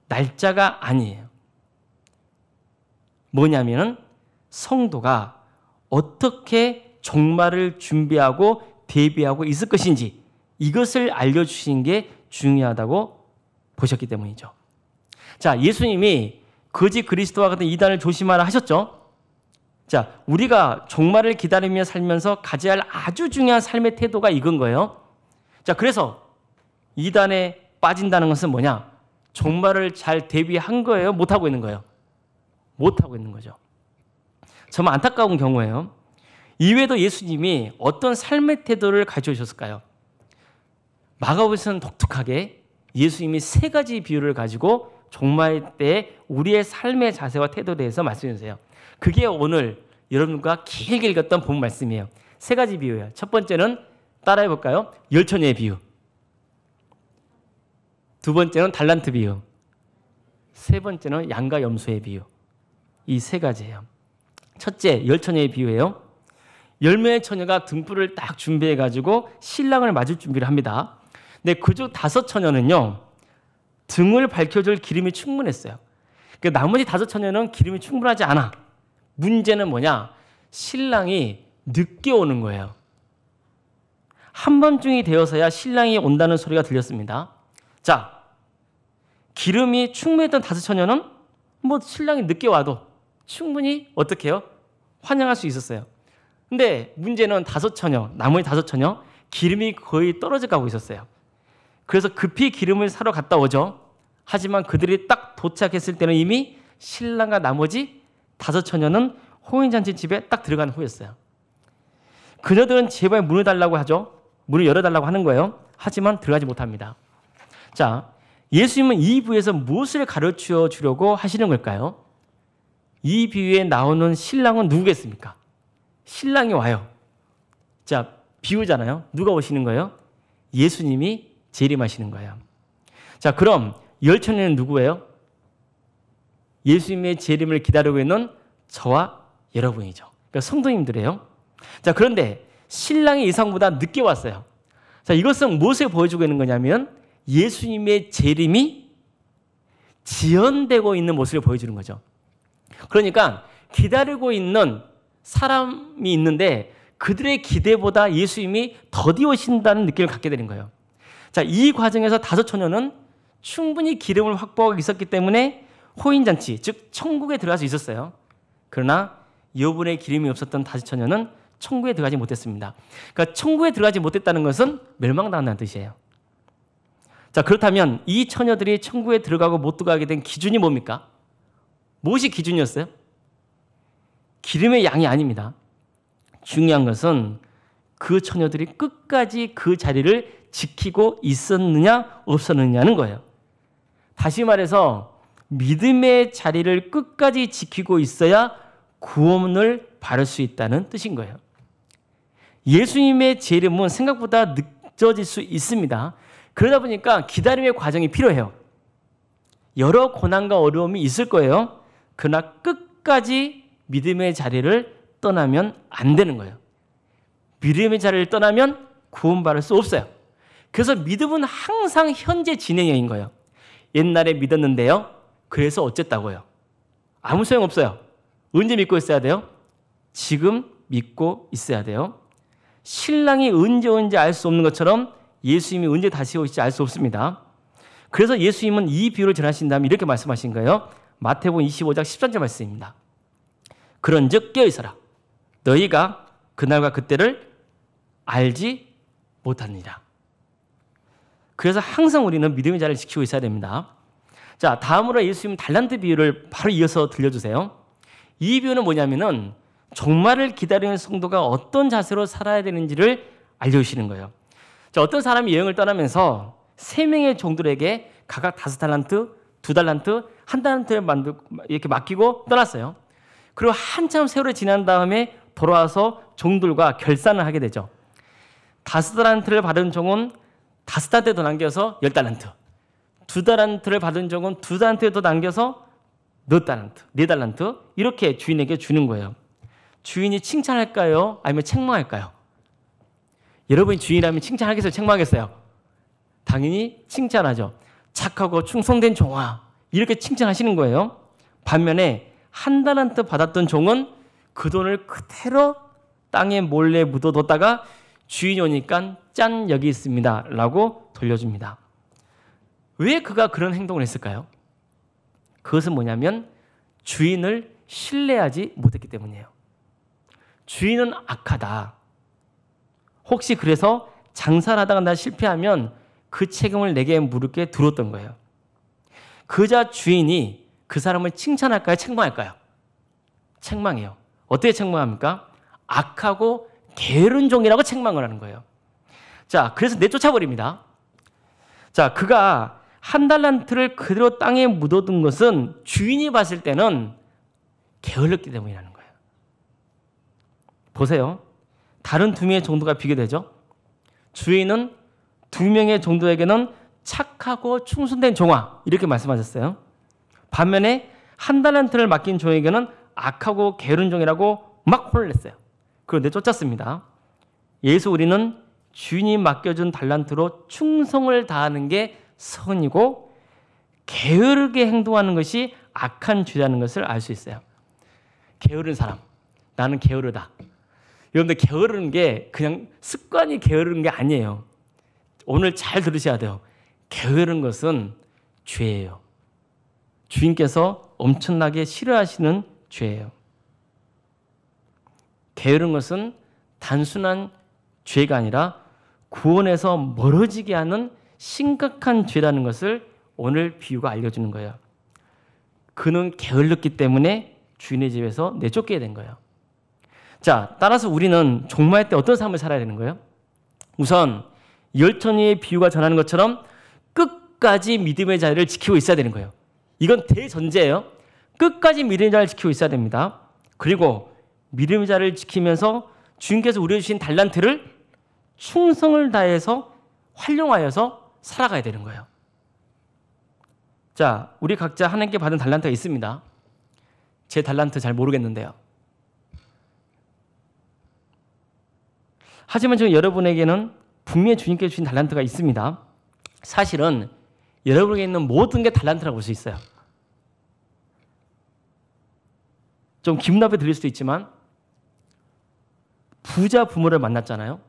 날짜가 아니에요. 뭐냐면은 성도가 어떻게 종말을 준비하고 대비하고 있을 것인지 이것을 알려주신 게 중요하다고 보셨기 때문이죠. 자, 예수님이 거짓 그리스도와 같은 이단을 조심하라 하셨죠. 자, 우리가 종말을 기다리며 살면서 가져야 할 아주 중요한 삶의 태도가 이건 거예요. 자, 그래서 이단에 빠진다는 것은 뭐냐? 종말을 잘 대비한 거예요? 못하고 있는 거예요? 못하고 있는 거죠. 정말 안타까운 경우예요. 이외에도 예수님이 어떤 삶의 태도를 가르쳐 주셨을까요? 마가복음에서는 독특하게 예수님이 세 가지 비유를 가지고 종말 때 우리의 삶의 자세와 태도에 대해서 말씀해 주세요. 그게 오늘 여러분과 길게 읽었던 본 말씀이에요. 세 가지 비유예요. 첫 번째는 따라해 볼까요? 열처녀의 비유. 두 번째는 달란트 비유. 세 번째는 양과 염소의 비유. 이 세 가지예요. 첫째, 열처녀의 비유예요. 10명의 처녀가 등불을 딱 준비해 가지고 신랑을 맞을 준비를 합니다. 근데 그중 5처녀는요. 등을 밝혀줄 기름이 충분했어요. 그러니까 나머지 5처녀는 기름이 충분하지 않아. 문제는 뭐냐? 신랑이 늦게 오는 거예요. 한밤중이 되어서야 신랑이 온다는 소리가 들렸습니다. 자, 기름이 충분했던 5처녀는 뭐 신랑이 늦게 와도 충분히 어떻게 해요? 환영할 수 있었어요. 근데 문제는 5처녀, 나머지 5처녀 기름이 거의 떨어져 가고 있었어요. 그래서 급히 기름을 사러 갔다 오죠. 하지만 그들이 딱 도착했을 때는 이미 신랑과 나머지 5처녀는 호인잔치 집에 딱 들어간 후였어요. 그녀들은 제발 문을 달라고 하죠. 문을 열어달라고 하는 거예요. 하지만 들어가지 못합니다. 자, 예수님은 이 비유에서 무엇을 가르쳐 주려고 하시는 걸까요? 이 비유에 나오는 신랑은 누구겠습니까? 신랑이 와요. 자, 비유잖아요. 누가 오시는 거예요? 예수님이 재림하시는 거예요. 자, 그럼 열처녀는 누구예요? 예수님의 재림을 기다리고 있는 저와 여러분이죠. 그러니까 성도님들이에요. 자, 그런데 신랑이 예상보다 늦게 왔어요. 자, 이것은 무엇을 보여주고 있는 거냐면 예수님의 재림이 지연되고 있는 모습을 보여주는 거죠. 그러니까 기다리고 있는 사람이 있는데 그들의 기대보다 예수님이 더디 오신다는 느낌을 갖게 되는 거예요. 자, 이 과정에서 5처녀는 충분히 기름을 확보하고 있었기 때문에 호인잔치, 즉 천국에 들어갈 수 있었어요. 그러나 여분의 기름이 없었던 5처녀는 천국에 들어가지 못했습니다. 그러니까 천국에 들어가지 못했다는 것은 멸망당한다는 뜻이에요. 자, 그렇다면 이 처녀들이 천국에 들어가고 못 들어가게 된 기준이 뭡니까? 무엇이 기준이었어요? 기름의 양이 아닙니다. 중요한 것은 그 처녀들이 끝까지 그 자리를 지키고 있었느냐 없었느냐는 거예요. 다시 말해서 믿음의 자리를 끝까지 지키고 있어야 구원을 받을 수 있다는 뜻인 거예요. 예수님의 재림은 생각보다 늦어질 수 있습니다. 그러다 보니까 기다림의 과정이 필요해요. 여러 고난과 어려움이 있을 거예요. 그러나 끝까지 믿음의 자리를 떠나면 안 되는 거예요. 믿음의 자리를 떠나면 구원받을 수 없어요. 그래서 믿음은 항상 현재 진행형인 거예요. 옛날에 믿었는데요. 그래서 어쨌다고요? 아무 소용없어요. 언제 믿고 있어야 돼요? 지금 믿고 있어야 돼요. 신랑이 언제 알 수 없는 것처럼 예수님이 언제 다시 오실지 알 수 없습니다. 그래서 예수님은 이 비유를 전하신 다음에 이렇게 말씀하신 거예요. 마태복음 25장 13절 말씀입니다. 그런즉 깨어있어라. 너희가 그날과 그때를 알지 못하느니라. 그래서 항상 우리는 믿음의 자리를 지키고 있어야 됩니다. 자, 다음으로 예수님 달란트 비유를 바로 이어서 들려주세요. 이 비유는 뭐냐면은 종말을 기다리는 성도가 어떤 자세로 살아야 되는지를 알려주시는 거예요. 자, 어떤 사람이 여행을 떠나면서 3명의 종들에게 각각 5달란트, 2달란트, 1달란트를 이렇게 맡기고 떠났어요. 그리고 한참 세월이 지난 다음에 돌아와서 종들과 결산을 하게 되죠. 5달란트를 받은 종은 5달란트 더 남겨서 10달란트, 2달란트를 받은 종은 2달란트 더 남겨서 4달란트 이렇게 주인에게 주는 거예요. 주인이 칭찬할까요? 아니면 책망할까요? 여러분이 주인이라면 칭찬하겠어요? 책망하겠어요? 당연히 칭찬하죠. 착하고 충성된 종아, 이렇게 칭찬하시는 거예요. 반면에 1달란트 받았던 종은 그 돈을 그대로 땅에 몰래 묻어뒀다가 주인이 오니까 짠, 여기 있습니다 라고 돌려줍니다. 왜 그가 그런 행동을 했을까요? 그것은 뭐냐면 주인을 신뢰하지 못했기 때문이에요. 주인은 악하다. 혹시 그래서 장사를 하다가 나 실패하면 그 책임을 내게 물게 들었던 거예요. 그자 주인이 그 사람을 칭찬할까요? 책망할까요? 책망해요. 어떻게 책망합니까? 악하고 게으른 종이라고 책망을 하는 거예요. 자, 그래서 내쫓아버립니다. 자, 그가 1달란트를 그대로 땅에 묻어둔 것은 주인이 봤을 때는 게을렀기 때문이라는 거예요. 보세요. 다른 2명의 종도가 비교되죠. 주인은 2명의 종도에게는 착하고 충성된 종아 이렇게 말씀하셨어요. 반면에 1달란트를 맡긴 종에게는 악하고 게으른 종이라고 막 혼을 냈어요. 그런데 쫓았습니다. 예수 우리는 주인이 맡겨준 달란트로 충성을 다하는 게 선이고 게으르게 행동하는 것이 악한 죄라는 것을 알 수 있어요. 게으른 사람, 나는 게으르다. 여러분들 게으르는 게 그냥 습관이 게으른 게 아니에요. 오늘 잘 들으셔야 돼요. 게으른 것은 죄예요. 주인께서 엄청나게 싫어하시는 죄예요. 게으른 것은 단순한 죄가 아니라 구원에서 멀어지게 하는 심각한 죄라는 것을 오늘 비유가 알려주는 거예요. 그는 게을렀기 때문에 주인의 집에서 내쫓게 된 거예요. 자, 따라서 우리는 종말 때 어떤 삶을 살아야 되는 거예요? 우선 열천이의 비유가 전하는 것처럼 끝까지 믿음의 자리를 지키고 있어야 되는 거예요. 이건 대전제예요. 끝까지 믿음의 자리를 지키고 있어야 됩니다. 그리고 믿음의 자리를 지키면서 주님께서 우리에게 주신 달란트를 충성을 다해서 활용하여서 살아가야 되는 거예요. 자, 우리 각자 하나님께 받은 달란트가 있습니다. 제 달란트 잘 모르겠는데요. 하지만 지금 여러분에게는 분명히 주님께 주신 달란트가 있습니다. 사실은 여러분에게 있는 모든 게 달란트라고 볼 수 있어요. 좀 기분 나쁘게 들릴 수도 있지만 부자 부모를 만났잖아요.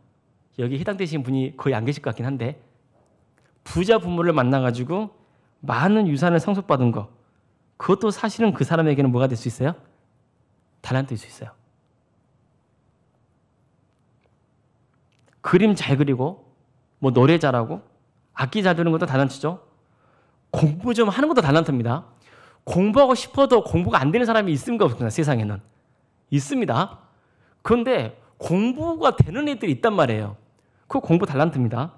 여기 해당되신 분이 거의 안 계실 것 같긴 한데 부자 부모를 만나가지고 많은 유산을 상속받은 거, 그것도 사실은 그 사람에게는 뭐가 될 수 있어요? 달란트일 수 있어요. 그림 잘 그리고 뭐 노래 잘하고 악기 잘 듣는 것도 달란트죠. 공부 좀 하는 것도 달란트입니다. 공부하고 싶어도 공부가 안 되는 사람이 있습니까? 없습니까? 세상에는 있습니다. 그런데 공부가 되는 애들이 있단 말이에요. 그 공부 달란트입니다.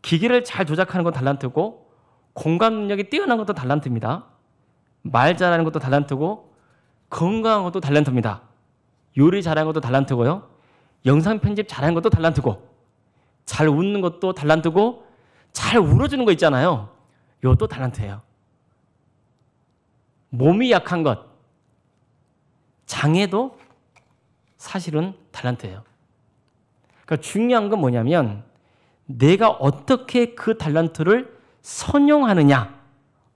기계를 잘 조작하는 건 달란트고 공감 능력이 뛰어난 것도 달란트입니다. 말 잘하는 것도 달란트고 건강한 것도 달란트입니다. 요리 잘하는 것도 달란트고요. 영상 편집 잘하는 것도 달란트고 잘 웃는 것도 달란트고 잘 울어주는 거 있잖아요. 이것도 달란트예요. 몸이 약한 것, 장애도 사실은 달란트예요. 그러니까 중요한 건 뭐냐면 내가 어떻게 그 달란트를 선용하느냐,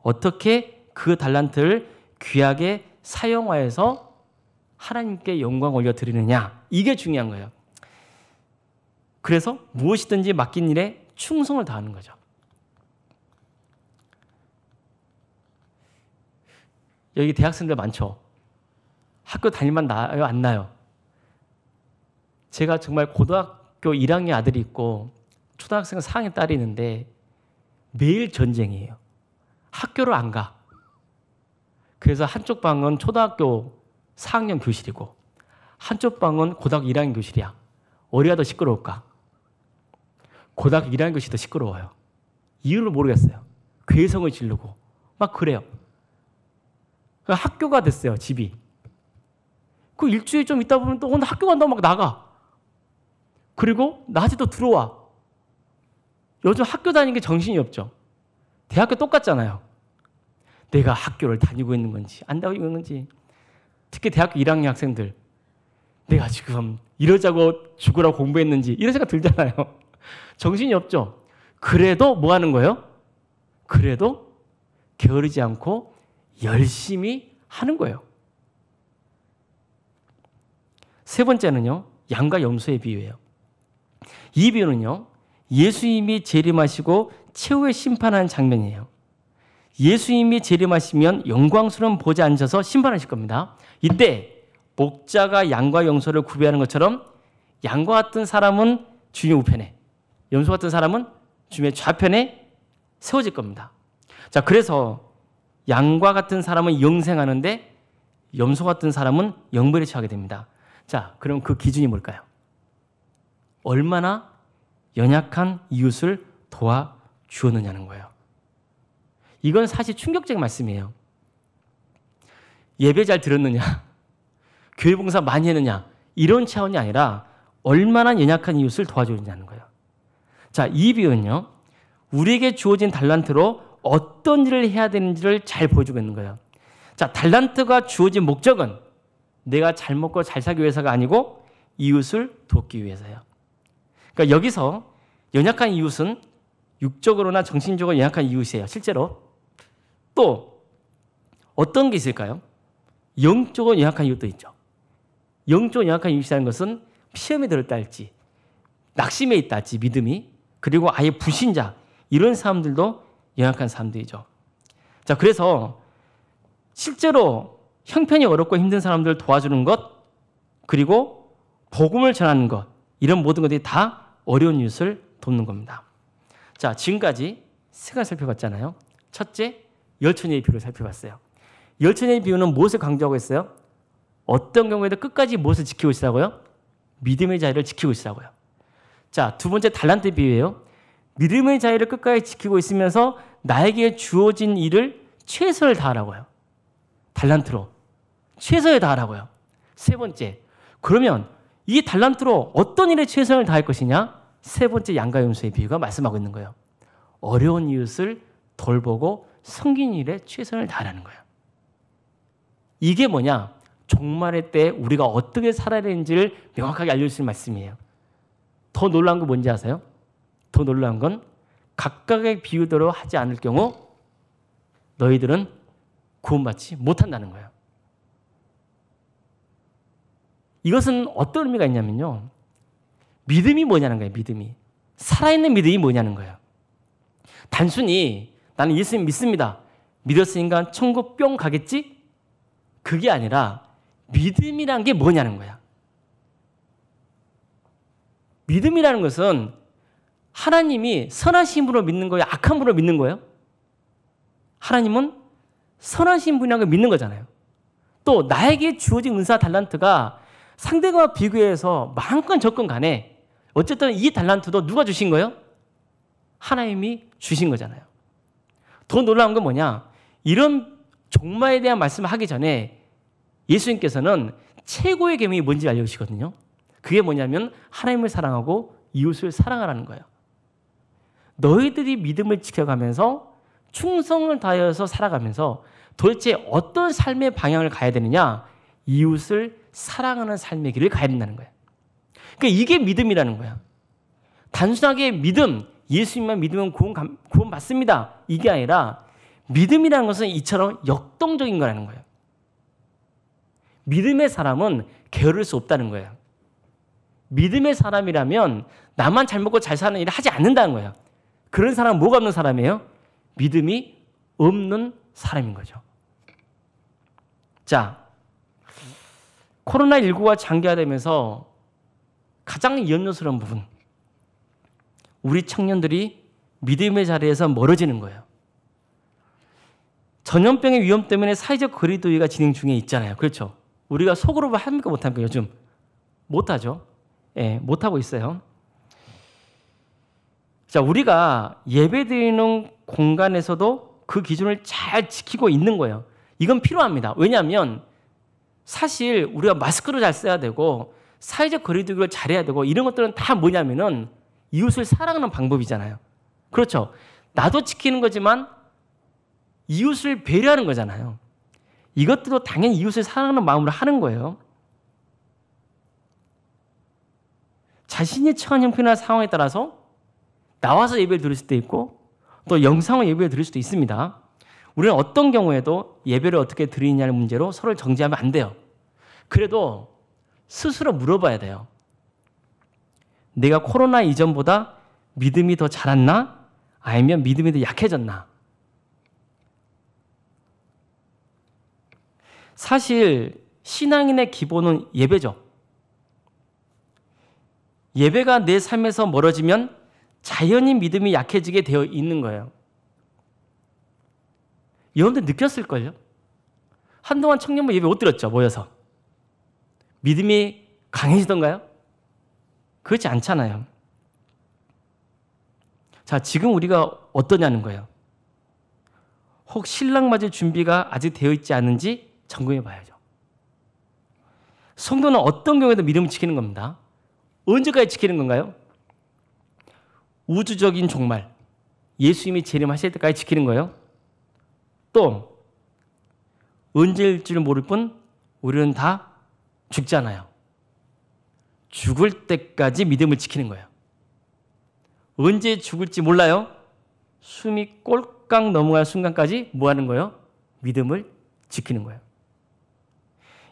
어떻게 그 달란트를 귀하게 사용하여서 하나님께 영광 올려드리느냐, 이게 중요한 거예요. 그래서 무엇이든지 맡긴 일에 충성을 다하는 거죠. 여기 대학생들 많죠. 학교 다닐만 나요, 안 나요? 제가 정말 고등학교 1학년 아들이 있고 초등학생 4학년 딸이 있는데 매일 전쟁이에요. 학교를 안 가. 그래서 한쪽 방은 초등학교 4학년 교실이고 한쪽 방은 고등학교 1학년 교실이야. 어디가 더 시끄러울까? 고등학교 1학년 교실이 더 시끄러워요. 이유를 모르겠어요. 괴성을 지르고 막 그래요. 학교가 됐어요, 집이. 그 일주일 좀 있다 보면 또 오늘 학교 간다고 막 나가. 그리고 낮에도 들어와. 요즘 학교 다니는 게 정신이 없죠. 대학교 똑같잖아요. 내가 학교를 다니고 있는 건지 안 다니고 있는 건지. 특히 대학교 1학년 학생들, 내가 지금 이러자고 죽으라고 공부했는지 이런 생각 들잖아요. 정신이 없죠. 그래도 뭐 하는 거예요? 그래도 게으르지 않고 열심히 하는 거예요. 세 번째는요, 양과 염소의 비유예요. 이 비유는요, 예수님이 재림하시고 최후의 심판하는 장면이에요. 예수님이 재림하시면 영광스러운 보좌에 앉아서 심판하실 겁니다. 이때 목자가 양과 염소를 구별하는 것처럼 양과 같은 사람은 주님 우편에, 염소 같은 사람은 주님의 좌편에 세워질 겁니다. 자, 그래서 양과 같은 사람은 영생하는데 염소 같은 사람은 영벌에 처하게 됩니다. 자, 그럼 그 기준이 뭘까요? 얼마나 연약한 이웃을 도와주었느냐는 거예요. 이건 사실 충격적인 말씀이에요. 예배 잘 들었느냐, 교회 봉사 많이 했느냐, 이런 차원이 아니라 얼마나 연약한 이웃을 도와주느냐는 거예요. 자, 이 비유는요, 우리에게 주어진 달란트로 어떤 일을 해야 되는지를 잘 보여주고 있는 거예요. 자, 달란트가 주어진 목적은 내가 잘 먹고 잘 살기 위해서가 아니고 이웃을 돕기 위해서예요. 그러니까 여기서 연약한 이웃은 육적으로나 정신적으로 연약한 이웃이에요, 실제로. 또 어떤 게 있을까요? 영적으로 연약한 이웃도 있죠. 영적으로 연약한 이웃이라는 것은 시험에 들었다 할지, 낙심에 있다 할지, 믿음이, 그리고 아예 불신자, 이런 사람들도 연약한 사람들이죠. 자, 그래서 실제로 형편이 어렵고 힘든 사람들을 도와주는 것, 그리고 복음을 전하는 것, 이런 모든 것들이 다 어려운 이웃을 돕는 겁니다. 자, 지금까지 세 가지 살펴봤잖아요. 첫째, 열처녀의 비유를 살펴봤어요. 열처녀의 비유는 무엇을 강조하고 있어요? 어떤 경우에도 끝까지 무엇을 지키고 있으라고요? 믿음의 자리를 지키고 있으라고요. 자, 두 번째 달란트 비유예요. 믿음의 자리를 끝까지 지키고 있으면서 나에게 주어진 일을 최선을 다하라고요. 달란트로 최선을 다하라고요. 세 번째, 그러면 이 달란트로 어떤 일에 최선을 다할 것이냐? 세 번째 양과 염소의 비유가 말씀하고 있는 거예요. 어려운 이웃을 돌보고 섬기는 일에 최선을 다하라는 거예요. 이게 뭐냐? 종말의 때 우리가 어떻게 살아야 되는지를 명확하게 알려주신 말씀이에요. 더 놀라운 건 뭔지 아세요? 더 놀라운 건 각각의 비유대로 하지 않을 경우 너희들은 구원받지 못한다는 거예요. 이것은 어떤 의미가 있냐면요, 믿음이 뭐냐는 거예요. 믿음이, 살아있는 믿음이 뭐냐는 거예요. 단순히 나는 예수님 믿습니다, 믿었으니까 천국 뿅 가겠지? 그게 아니라 믿음이란 게 뭐냐는 거야. 믿음이라는 것은 하나님이 선하신 분으로 믿는 거예요, 악한 분으로 믿는 거예요? 하나님은 선하신 분이라는 걸 믿는 거잖아요. 또 나에게 주어진 은사 달란트가 상대방과 비교해서 많건 적건 간에 어쨌든 이 달란트도 누가 주신 거예요? 하나님이 주신 거잖아요. 더 놀라운 건 뭐냐? 이런 종말에 대한 말씀을 하기 전에 예수님께서는 최고의 계명이 뭔지 알려주시거든요. 그게 뭐냐면 하나님을 사랑하고 이웃을 사랑하라는 거예요. 너희들이 믿음을 지켜가면서 충성을 다하여서 살아가면서 도대체 어떤 삶의 방향을 가야 되느냐? 이웃을 사랑하는 삶의 길을 가야 된다는 거예요. 그러니까 이게 믿음이라는 거야. 단순하게 믿음, 예수님만 믿으면 구원 받습니다, 이게 아니라 믿음이라는 것은 이처럼 역동적인 거라는 거예요. 믿음의 사람은 게으를 수 없다는 거예요. 믿음의 사람이라면 나만 잘 먹고 잘 사는 일을 하지 않는다는 거예요. 그런 사람은 뭐가 없는 사람이에요? 믿음이 없는 사람인 거죠. 자, 코로나19가 장기화되면서 가장 연요스러운 부분, 우리 청년들이 믿음의 자리에서 멀어지는 거예요. 전염병의 위험 때문에 사회적 거리두기가 진행 중에 있잖아요. 그렇죠? 우리가 속으로 합니까 못합니까? 요즘 못하죠. 예, 못하고 있어요. 자, 우리가 예배드리는 공간에서도 그 기준을 잘 지키고 있는 거예요. 이건 필요합니다. 왜냐하면 사실 우리가 마스크를 잘 써야 되고 사회적 거리두기를 잘해야 되고 이런 것들은 다 뭐냐면은 이웃을 사랑하는 방법이잖아요. 그렇죠? 나도 지키는 거지만 이웃을 배려하는 거잖아요. 이것들도 당연히 이웃을 사랑하는 마음으로 하는 거예요. 자신이 처한 형편이나 상황에 따라서 나와서 예배를 드릴 수도 있고 또 영상으로 예배를 드릴 수도 있습니다. 우리는 어떤 경우에도 예배를 어떻게 드리느냐는 문제로 서로를 정죄하면 안 돼요. 그래도 스스로 물어봐야 돼요. 내가 코로나 이전보다 믿음이 더 자랐나? 아니면 믿음이 더 약해졌나? 사실 신앙인의 기본은 예배죠. 예배가 내 삶에서 멀어지면 자연히 믿음이 약해지게 되어 있는 거예요. 여러분들 느꼈을걸요? 한동안 청년부 예배 못 드렸죠, 모여서. 믿음이 강해지던가요? 그렇지 않잖아요. 자, 지금 우리가 어떠냐는 거예요. 혹 신랑 맞을 준비가 아직 되어 있지 않은지 점검해 봐야죠. 성도는 어떤 경우에도 믿음을 지키는 겁니다. 언제까지 지키는 건가요? 우주적인 종말, 예수님이 재림하실 때까지 지키는 거예요. 또 언제일 줄 모를 뿐 우리는 다 죽잖아요. 죽을 때까지 믿음을 지키는 거예요. 언제 죽을지 몰라요. 숨이 꼴깍 넘어갈 순간까지 뭐 하는 거예요? 믿음을 지키는 거예요.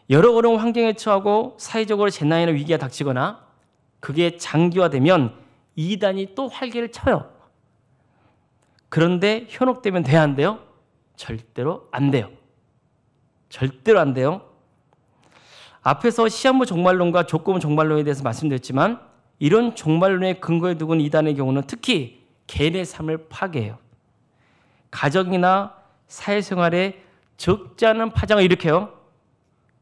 여러 어려운 환경에 처하고 사회적으로 재난이나 위기가 닥치거나 그게 장기화되면 이단이 또 활개를 쳐요. 그런데 현혹되면 돼야 안 돼요? 절대로 안 돼요. 절대로 안 돼요. 앞에서 시한부 종말론과 족고문 종말론에 대해서 말씀드렸지만 이런 종말론의 근거에 두고 있는 이단의 경우는 특히 개인의 삶을 파괴해요. 가정이나 사회생활에 적지 않은 파장을 일으켜요.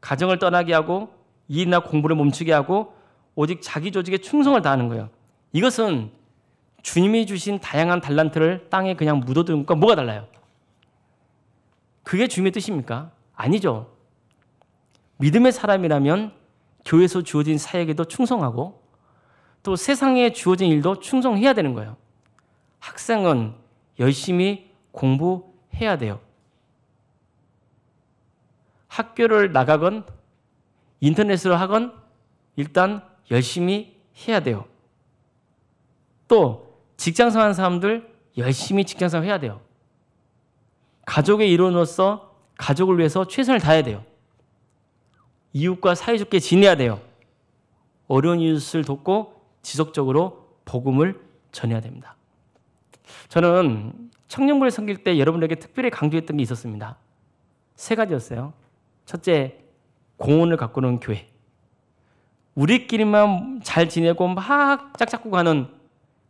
가정을 떠나게 하고 일이나 공부를 멈추게 하고 오직 자기 조직에 충성을 다하는 거예요. 이것은 주님이 주신 다양한 달란트를 땅에 그냥 묻어두는 것과 뭐가 달라요? 그게 주님의 뜻입니까? 아니죠. 믿음의 사람이라면 교회에서 주어진 사역에도 충성하고 또 세상에 주어진 일도 충성해야 되는 거예요. 학생은 열심히 공부해야 돼요. 학교를 나가건 인터넷으로 하건 일단 열심히 해야 돼요. 또 직장생활 하는 사람들 열심히 직장생활 해야 돼요. 가족의 일원으로서 가족을 위해서 최선을 다해야 돼요. 이웃과 사이좋게 지내야 돼요. 어려운 이웃을 돕고 지속적으로 복음을 전해야 됩니다. 저는 청년부를 섬길 때 여러분에게 특별히 강조했던 게 있었습니다. 3가지였어요. 첫째, 공헌을 가꾸는 교회. 우리끼리만 잘 지내고 막 짝짝고 가는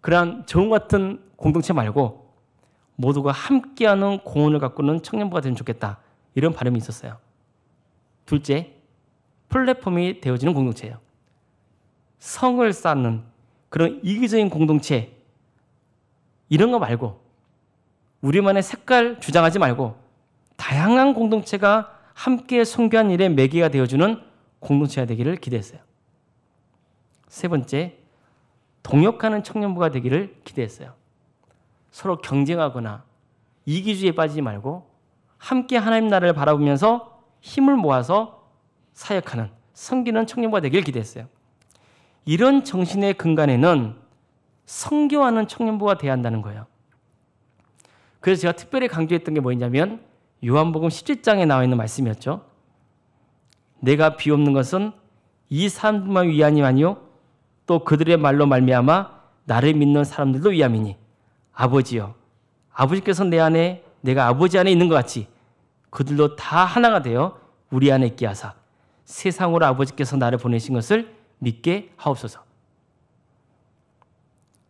그러한 정 같은 공동체 말고 모두가 함께하는 공헌을 가꾸는 청년부가 되면 좋겠다. 이런 바람이 있었어요. 둘째, 플랫폼이 되어지는 공동체예요. 성을 쌓는 그런 이기적인 공동체 이런 거 말고 우리만의 색깔 주장하지 말고 다양한 공동체가 함께 선교한 일에 매개가 되어주는 공동체가 되기를 기대했어요. 3번째, 동역하는 청년부가 되기를 기대했어요. 서로 경쟁하거나 이기주의에 빠지지 말고 함께 하나님 나라를 바라보면서 힘을 모아서 사역하는, 섬기는 청년부가 되기를 기대했어요. 이런 정신의 근간에는 선교하는 청년부가 돼야 한다는 거예요. 그래서 제가 특별히 강조했던 게 뭐였냐면 요한복음 17장에 나와 있는 말씀이었죠. 내가 비옵는 것은 이 사람들만 위함이 아니요 또 그들의 말로 말미암아 나를 믿는 사람들도 위함이니 아버지여 아버지께서 내 안에 내가 아버지 안에 있는 것 같이 그들도 다 하나가 되어 우리 안에 있게 하사 세상으로 아버지께서 나를 보내신 것을 믿게 하옵소서.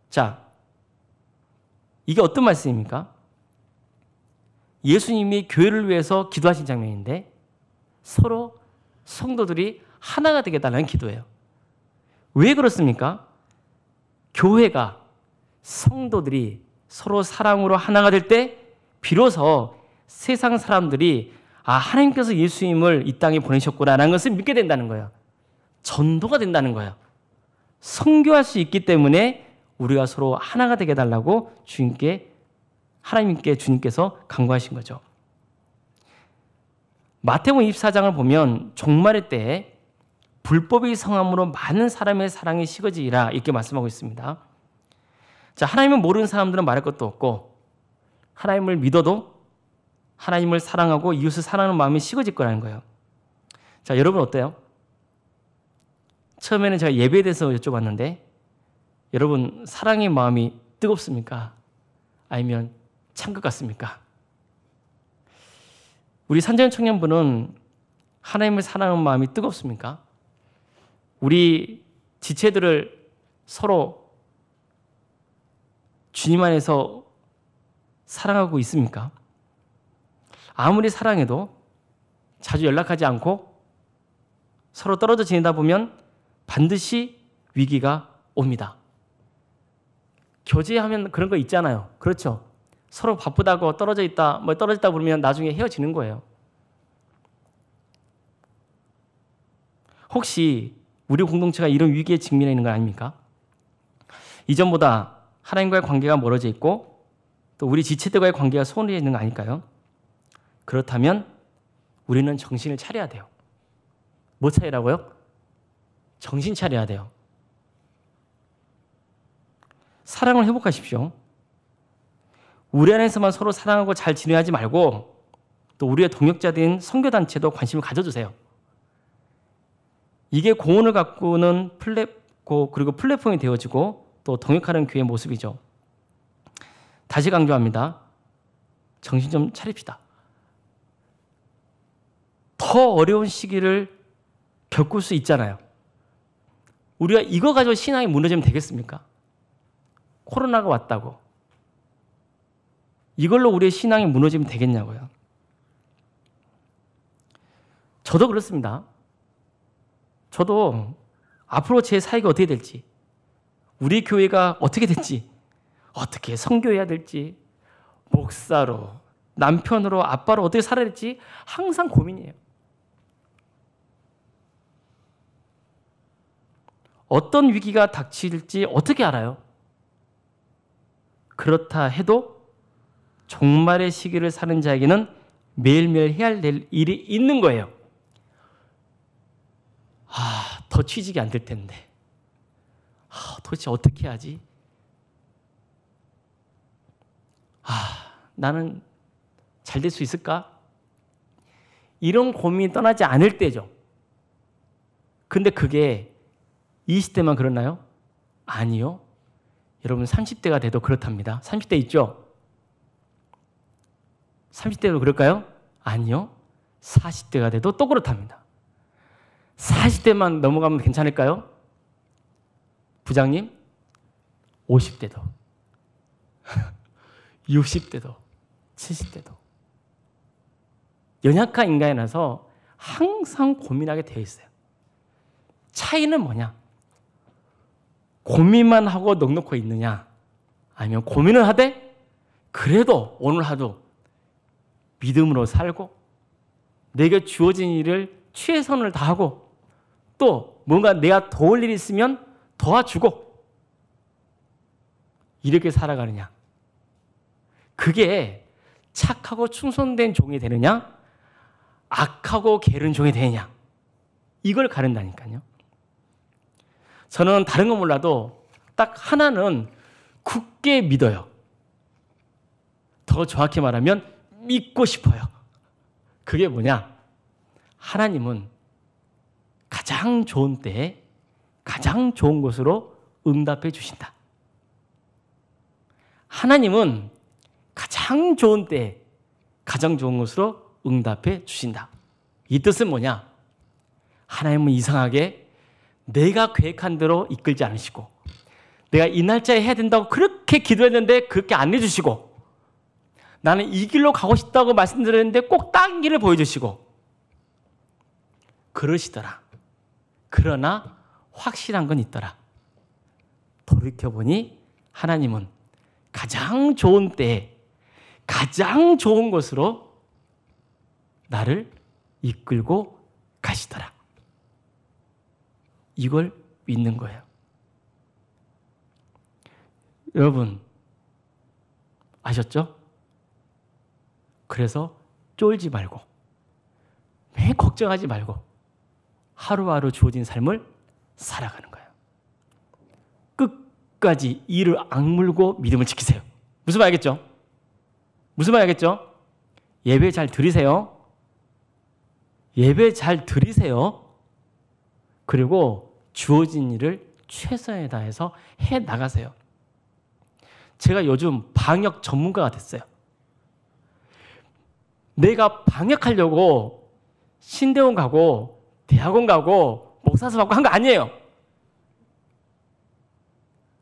자, 이게 어떤 말씀입니까? 예수님이 교회를 위해서 기도하신 장면인데 서로 성도들이 하나가 되게 달라는 기도예요. 왜 그렇습니까? 교회가 성도들이 서로 사랑으로 하나가 될 때 비로소 세상 사람들이 하나님께서 예수님을 이 땅에 보내셨구나라는 것을 믿게 된다는 거예요. 전도가 된다는 거예요. 선교할 수 있기 때문에 우리가 서로 하나가 되게 달라고 하나님께 주님께서 간구하신 거죠. 마태복음 24장을 보면 종말의 때에 불법의 성함으로 많은 사람의 사랑이 식어지리라 이렇게 말씀하고 있습니다. 자, 하나님을 모르는 사람들은 말할 것도 없고 하나님을 믿어도 하나님을 사랑하고 이웃을 사랑하는 마음이 식어질 거라는 거예요. 자, 여러분 어때요? 처음에는 제가 예배에 대해서 여쭤봤는데 여러분 사랑의 마음이 뜨겁습니까? 아니면 찬 것 같습니까? 우리 산전 청년부는 하나님을 사랑하는 마음이 뜨겁습니까? 우리 지체들을 서로 주님 안에서 사랑하고 있습니까? 아무리 사랑해도 자주 연락하지 않고 서로 떨어져 지내다 보면 반드시 위기가 옵니다. 교제하면 그런 거 있잖아요. 그렇죠? 서로 바쁘다고 떨어졌다 그러면 나중에 헤어지는 거예요. 혹시 우리 공동체가 이런 위기에 직면해 있는 거 아닙니까? 이전보다 하나님과의 관계가 멀어져 있고 또 우리 지체들과의 관계가 소원해져 있는 거 아닐까요? 그렇다면 우리는 정신을 차려야 돼요. 뭐 차리라고요? 정신 차려야 돼요. 사랑을 회복하십시오. 우리 안에서만 서로 사랑하고 잘 지내야지 말고 또 우리의 동역자들인 선교단체도 관심을 가져주세요. 이게 공헌을 가꾸는 그리고 플랫폼이 되어지고 또 동역하는 교회의 모습이죠. 다시 강조합니다. 정신 좀 차립시다. 더 어려운 시기를 겪을 수 있잖아요. 우리가 이거 가지고 신앙이 무너지면 되겠습니까? 코로나가 왔다고. 이걸로 우리의 신앙이 무너지면 되겠냐고요. 저도 그렇습니다. 저도 앞으로 제 사역이 어떻게 될지, 우리 교회가 어떻게 될지, 어떻게 선교해야 될지, 목사로, 남편으로, 아빠로 어떻게 살아야 될지 항상 고민이에요. 어떤 위기가 닥칠지 어떻게 알아요? 그렇다 해도 종말의 시기를 사는 자에게는 매일매일 해야 될 일이 있는 거예요. 더 취직이 안 될 텐데. 도대체 어떻게 하지? 나는 잘 될 수 있을까? 이런 고민이 떠나지 않을 때죠. 근데 그게 20대만 그러나요? 아니요. 여러분 30대가 돼도 그렇답니다. 30대 있죠? 30대도 그럴까요? 아니요. 40대가 돼도 또 그렇답니다. 40대만 넘어가면 괜찮을까요? 부장님? 50대도 60대도 70대도 연약한 인간이라서 항상 고민하게 되어 있어요. 차이는 뭐냐? 고민만 하고 넉넉히 있느냐? 아니면 고민을 하되 그래도 오늘 하루 믿음으로 살고 내게 주어진 일을 최선을 다하고 또 뭔가 내가 도울 일이 있으면 도와주고 이렇게 살아가느냐? 그게 착하고 충성된 종이 되느냐? 악하고 게으른 종이 되느냐? 이걸 가른다니까요. 저는 다른 건 몰라도 딱 하나는 굳게 믿어요. 더 정확히 말하면 믿고 싶어요. 그게 뭐냐? 하나님은 가장 좋은 때에 가장 좋은 것으로 응답해 주신다. 하나님은 가장 좋은 때에 가장 좋은 것으로 응답해 주신다. 이 뜻은 뭐냐? 하나님은 이상하게 내가 계획한 대로 이끌지 않으시고, 내가 이 날짜에 해야 된다고 그렇게 기도했는데 그렇게 안 해주시고, 나는 이 길로 가고 싶다고 말씀드렸는데 꼭 딴 길을 보여주시고 그러시더라. 그러나 확실한 건 있더라. 돌이켜보니 하나님은 가장 좋은 때에 가장 좋은 것으로 나를 이끌고 가시더라. 이걸 믿는 거예요. 여러분 아셨죠? 그래서 쫄지 말고 매 걱정하지 말고 하루하루 주어진 삶을 살아가는 거예요. 끝까지 이를 악물고 믿음을 지키세요. 무슨 말 알겠죠? 무슨 말 알겠죠? 예배 잘 드리세요. 예배 잘 드리세요. 그리고 주어진 일을 최선을 다해서 해 나가세요. 제가 요즘 방역 전문가가 됐어요. 내가 방역하려고 신대원 가고 대학원 가고 목사수 받고 한 거 아니에요.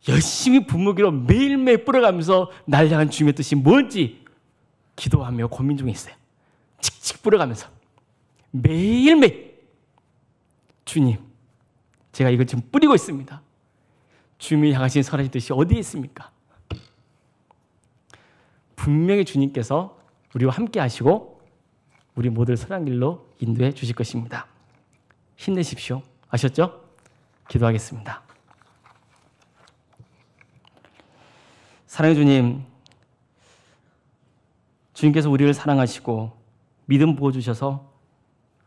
열심히 분무기로 매일매일 뿌려가면서 날 향한 주님의 뜻이 뭔지 기도하며 고민 중에 있어요. 칙칙 뿌려가면서 매일매일 주님, 제가 이걸 지금 뿌리고 있습니다. 주님이 향하신 선하신 뜻이 어디에 있습니까? 분명히 주님께서 우리와 함께 하시고 우리 모두를 선한 길로 인도해 주실 것입니다. 힘내십시오. 아셨죠? 기도하겠습니다. 사랑의 주님, 주님께서 우리를 사랑하시고 믿음 부어주셔서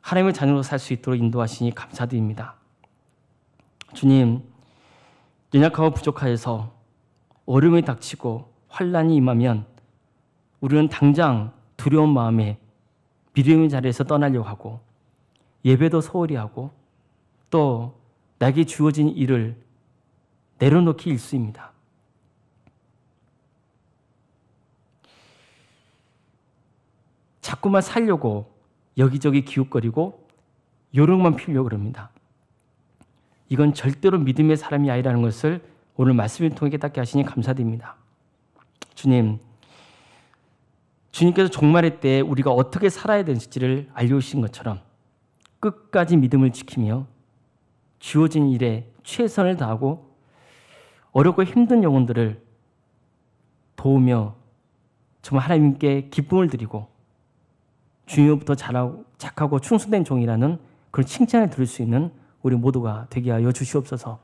하나님의 자녀로 살 수 있도록 인도하시니 감사드립니다. 주님, 연약하고 부족하여서 어려움이 닥치고 환난이 임하면 우리는 당장 두려운 마음에 믿음의 자리에서 떠나려고 하고 예배도 소홀히 하고 또 나에게 주어진 일을 내려놓기 일쑤입니다. 자꾸만 살려고 여기저기 기웃거리고 요령만 피우려고 그럽니다. 이건 절대로 믿음의 사람이 아니라는 것을 오늘 말씀을 통해 깨닫게 하시니 감사드립니다. 주님, 주님께서 종말의 때에 우리가 어떻게 살아야 되는지를 알려주신 것처럼 끝까지 믿음을 지키며 주어진 일에 최선을 다하고 어렵고 힘든 영혼들을 도우며 정말 하나님께 기쁨을 드리고 주님으로부터 착하고 충성된 종이라는 그런 칭찬을 들을 수 있는 우리 모두가 되게 하여 주시옵소서.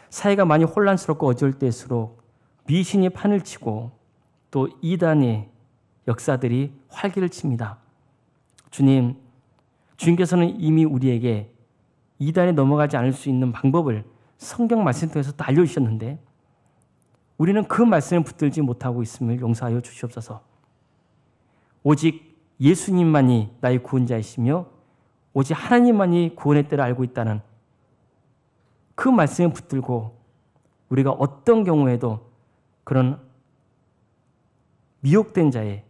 사회가 많이 혼란스럽고 어려울 때일수록 미신이 판을 치고 또 이단의 역사들이 활기를 칩니다. 주님, 주님께서는 이미 우리에게 이단에 넘어가지 않을 수 있는 방법을 성경 말씀 통해서 또 알려주셨는데 우리는 그 말씀을 붙들지 못하고 있음을 용서하여 주시옵소서. 오직 예수님만이 나의 구원자이시며 오직 하나님만이 구원의 때를 알고 있다는 그 말씀을 붙들고 우리가 어떤 경우에도 그런 미혹된 자에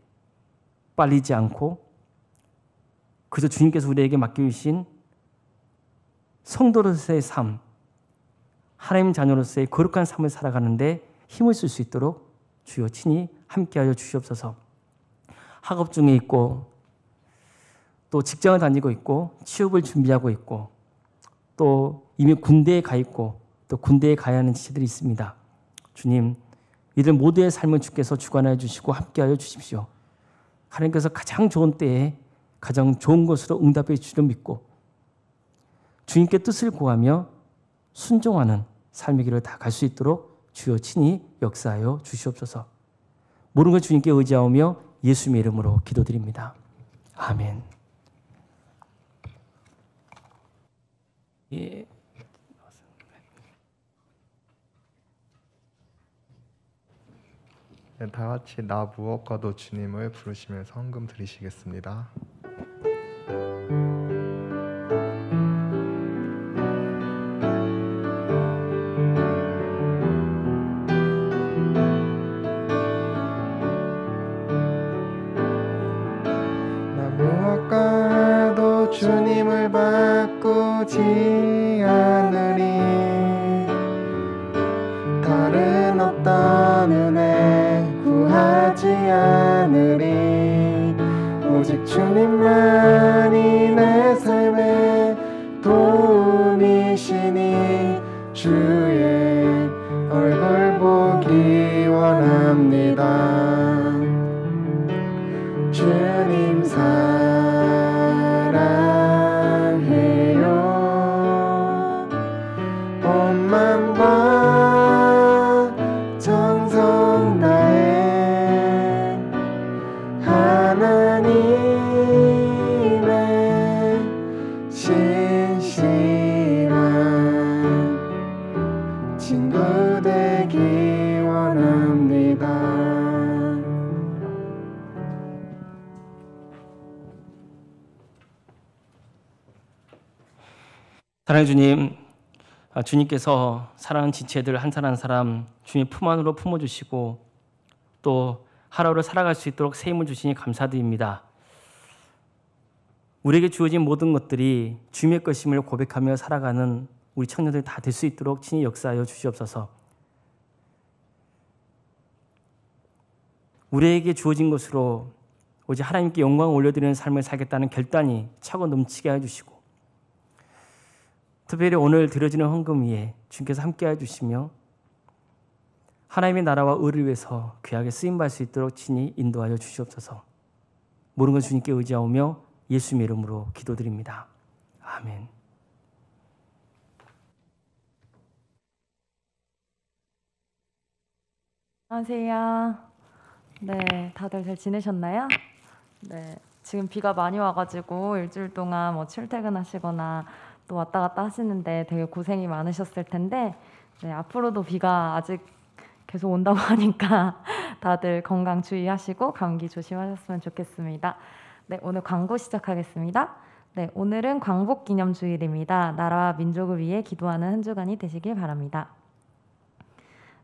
빨리지 않고 그저 주님께서 우리에게 맡겨주신 성도로서의 삶, 하나님 자녀로서의 거룩한 삶을 살아가는데 힘을 쓸 수 있도록 주여 친히 함께하여 주시옵소서. 학업 중에 있고 또 직장을 다니고 있고 취업을 준비하고 있고 또 이미 군대에 가 있고 또 군대에 가야 하는 지체들이 있습니다. 주님, 이들 모두의 삶을 주께서 주관하여 주시고 함께하여 주십시오. 하나님께서 가장 좋은 때에 가장 좋은 것으로 응답해 주시를 믿고 주님께 뜻을 구하며 순종하는 삶의 길을 다 갈 수 있도록 주여 친히 역사하여 주시옵소서. 모든 걸 주님께 의지하오며 예수님의 이름으로 기도드립니다. 아멘. 예. 네, 다 같이 나 무엇과도 주님을 부르시면서 헌금 드리시겠습니다. 바꾸지 않으리. 다른 어떤 은혜 구하지 않으리. 오직 주님만이 내 삶의 도움이시니 주의 얼굴 보기 원합니다. 주님 사랑해요. 온 맘과 정성 다해 하나님의 신실한 친구 되기 원합니다. 사랑해 주님, 주님께서 사랑하는 지체들 한 사람 한 사람 주님 품 안으로 품어주시고 또 하루를 살아갈 수 있도록 새 힘을 주시니 감사드립니다. 우리에게 주어진 모든 것들이 주님의 것임을 고백하며 살아가는 우리 청년들이 다 될 수 있도록 친히 역사하여 주시옵소서. 우리에게 주어진 것으로 오직 하나님께 영광을 올려드리는 삶을 살겠다는 결단이 차고 넘치게 해주시고 특별히 오늘 드려지는 헌금 위에 주님께서 함께해 주시며 하나님의 나라와 의를 위해서 귀하게 쓰임받을 수 있도록 친히 인도하여 주시옵소서. 모든 것 주님께 의지하오며 예수님의 이름으로 기도드립니다. 아멘. 안녕하세요. 네, 다들 잘 지내셨나요? 네, 지금 비가 많이 와가지고 일주일 동안 뭐 출퇴근하시거나 또 왔다 갔다 하시는데 되게 고생이 많으셨을 텐데 네, 앞으로도 비가 아직 계속 온다고 하니까 다들 건강 주의하시고 감기 조심하셨으면 좋겠습니다. 네, 오늘 광고 시작하겠습니다. 네, 오늘은 광복기념주일입니다. 나라와 민족을 위해 기도하는 한 주간이 되시길 바랍니다.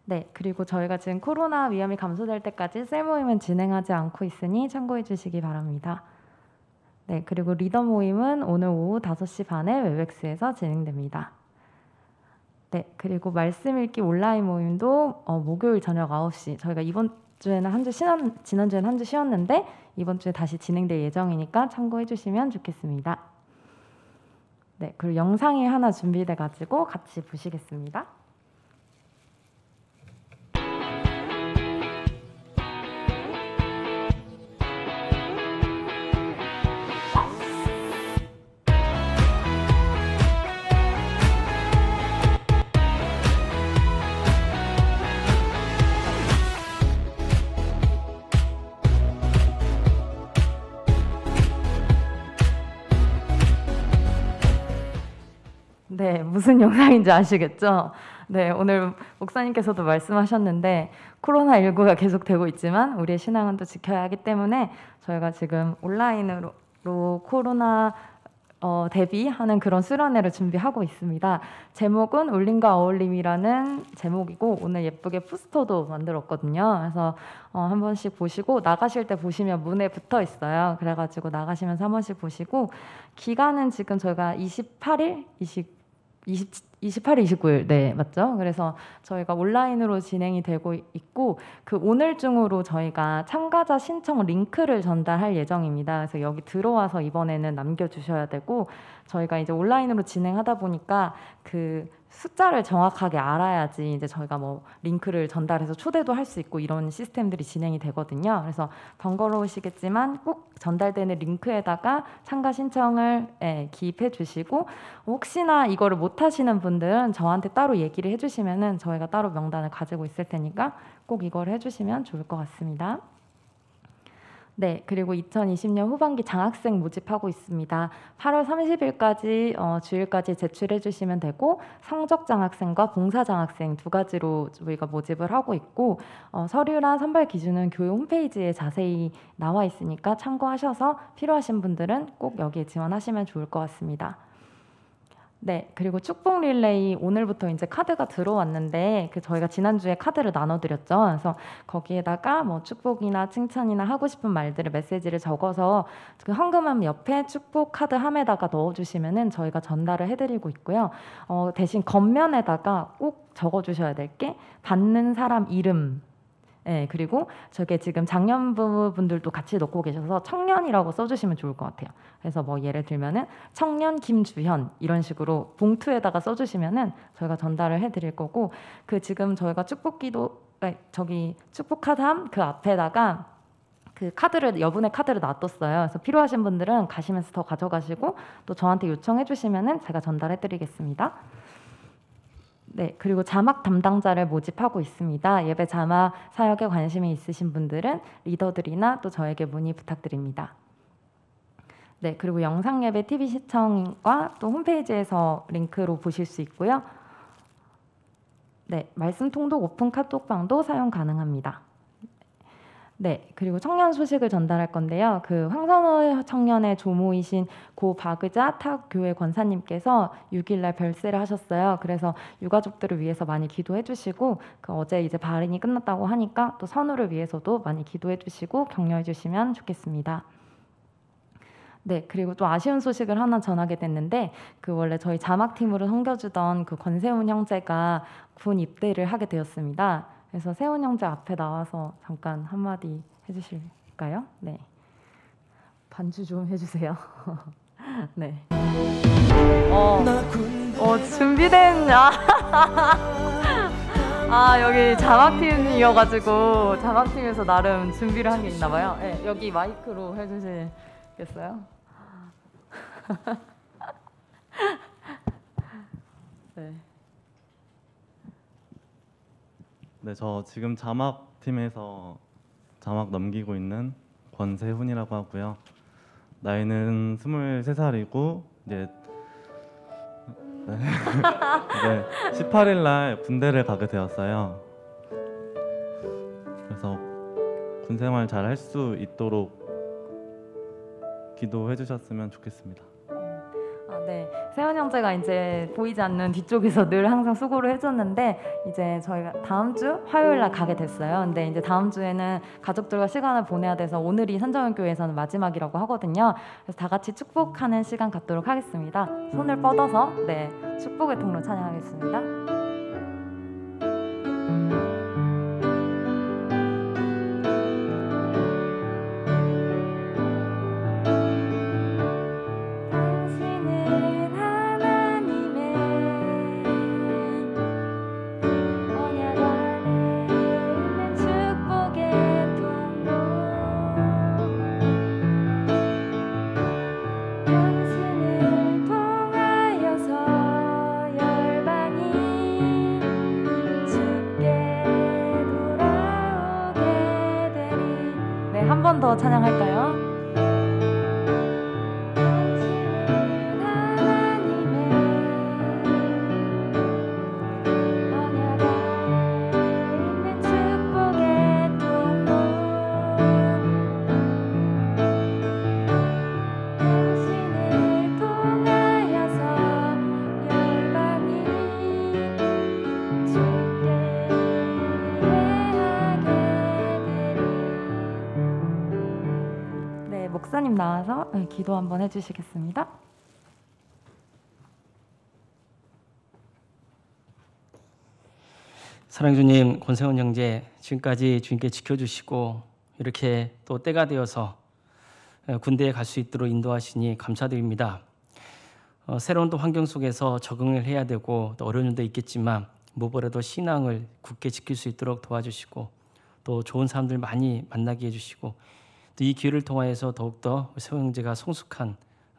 네, 그리고 저희가 지금 코로나 위험이 감소될 때까지 셀 모임은 진행하지 않고 있으니 참고해 주시기 바랍니다. 네, 그리고 리더 모임은 오늘 오후 5시 반에 웹엑스에서 진행됩니다. 네, 그리고 말씀 읽기 온라인 모임도 목요일 저녁 9시 저희가 이번 주에는 지난주에는 한 주 쉬었는데 이번 주에 다시 진행될 예정이니까 참고해 주시면 좋겠습니다. 네, 그리고 영상이 하나 준비돼 가지고 같이 보시겠습니다. 네, 무슨 영상인지 아시겠죠? 네, 오늘 목사님께서도 말씀하셨는데 코로나19가 계속되고 있지만 우리의 신앙은 또 지켜야 하기 때문에 저희가 지금 온라인으로 코로나 대비하는 그런 수련회를 준비하고 있습니다. 제목은 울림과 어울림이라는 제목이고 오늘 예쁘게 포스터도 만들었거든요. 그래서 한 번씩 보시고 나가실 때 보시면 문에 붙어 있어요. 그래가지고 나가시면서 한 번씩 보시고 기간은 지금 저희가 28일, 29일, 네, 맞죠? 그래서 저희가 온라인으로 진행이 되고 있고 그 오늘 중으로 저희가 참가자 신청 링크를 전달할 예정입니다. 그래서 여기 들어와서 이번에는 남겨주셔야 되고 저희가 이제 온라인으로 진행하다 보니까 그 숫자를 정확하게 알아야지 이제 저희가 뭐 링크를 전달해서 초대도 할 수 있고 이런 시스템들이 진행이 되거든요. 그래서 번거로우시겠지만 꼭 전달되는 링크에다가 참가 신청을 기입해 주시고 혹시나 이거를 못 하시는 분들은 저한테 따로 얘기를 해주시면은 저희가 따로 명단을 가지고 있을 테니까 꼭 이걸 해주시면 좋을 것 같습니다. 네, 그리고 2020년 후반기 장학생 모집하고 있습니다. 8월 30일까지 주일까지 제출해 주시면 되고 성적 장학생과 봉사 장학생 두 가지로 저희가 모집을 하고 있고 서류랑 선발 기준은 교회 홈페이지에 자세히 나와 있으니까 참고하셔서 필요하신 분들은 꼭 여기에 지원하시면 좋을 것 같습니다. 네, 그리고 축복 릴레이 오늘부터 이제 카드가 들어왔는데 저희가 지난주에 카드를 나눠드렸죠. 그래서 거기에다가 뭐 축복이나 칭찬이나 하고 싶은 말들을 메시지를 적어서 그 현금함 옆에 축복 카드 함에다가 넣어주시면은 저희가 전달을 해드리고 있고요. 대신 겉면에다가 꼭 적어주셔야 될 게 받는 사람 이름. 네, 그리고 저게 지금 장년부분들도 같이 넣고 계셔서 청년이라고 써주시면 좋을 것 같아요. 그래서 뭐 예를 들면은 청년 김주현 이런 식으로 봉투에다가 써주시면은 저희가 전달을 해드릴 거고 그 지금 저희가 축복기도 저기 축복 카드함 그 앞에다가 그 카드를 여분의 카드를 놔뒀어요. 그래서 필요하신 분들은 가시면서 더 가져가시고 또 저한테 요청해 주시면은 제가 전달해드리겠습니다. 네, 그리고 자막 담당자를 모집하고 있습니다. 예배 자막 사역에 관심이 있으신 분들은 리더들이나 또 저에게 문의 부탁드립니다. 네, 그리고 영상 예배 TV 시청과 또 홈페이지에서 링크로 보실 수 있고요. 네, 말씀 통독 오픈 카톡방도 사용 가능합니다. 네, 그리고 청년 소식을 전달할 건데요. 그 황선호 청년의 조모이신 고 박의자 타교회 권사님께서 6일날 별세를 하셨어요. 그래서 유가족들을 위해서 많이 기도해 주시고 그 어제 이제 발인이 끝났다고 하니까 또 선우를 위해서도 많이 기도해 주시고 격려해 주시면 좋겠습니다. 네, 그리고 또 아쉬운 소식을 하나 전하게 됐는데 그 원래 저희 자막팀으로 섬겨주던 그 권세훈 형제가 군 입대를 하게 되었습니다. 그래서 세훈 형제 앞에 나와서 잠깐 한마디 해주실까요? 네, 반주 좀 해주세요. 네. 준비된 여기 자막팀이어가지고 자막팀에서 나름 준비를 한 게 있나 봐요. 네, 여기 마이크로 해주시겠어요? 네. 네, 저 지금 자막팀에서 자막 넘기고 있는 권세훈이라고 하고요. 나이는 23살이고 이제 네, 18일 날 군대를 가게 되었어요. 그래서 군 생활 잘 할 수 있도록 기도해 주셨으면 좋겠습니다. 네, 세훈 형제가 이제 보이지 않는 뒤쪽에서 늘 항상 수고를 해줬는데 이제 저희가 다음 주 화요일 날 가게 됐어요. 근데 이제 다음 주에는 가족들과 시간을 보내야 돼서 오늘이 산정교회에서는 마지막이라고 하거든요. 그래서 다 같이 축복하는 시간 갖도록 하겠습니다. 손을 뻗어서 네, 축복의 통로 찬양하겠습니다. 한 번 더 찬양할까요? 목사님 나와서 기도 한번 해주시겠습니다. 사랑해 주님, 권세훈 형제 지금까지 주님께 지켜주시고 이렇게 또 때가 되어서 군대에 갈 수 있도록 인도하시니 감사드립니다. 새로운 또 환경 속에서 적응을 해야 되고 또 어려운 일도 있겠지만 무엇보다도 신앙을 굳게 지킬 수 있도록 도와주시고 또 좋은 사람들 많이 만나게 해주시고 또 이 기회를 통하여서 더욱더 세훈 형제가 성숙한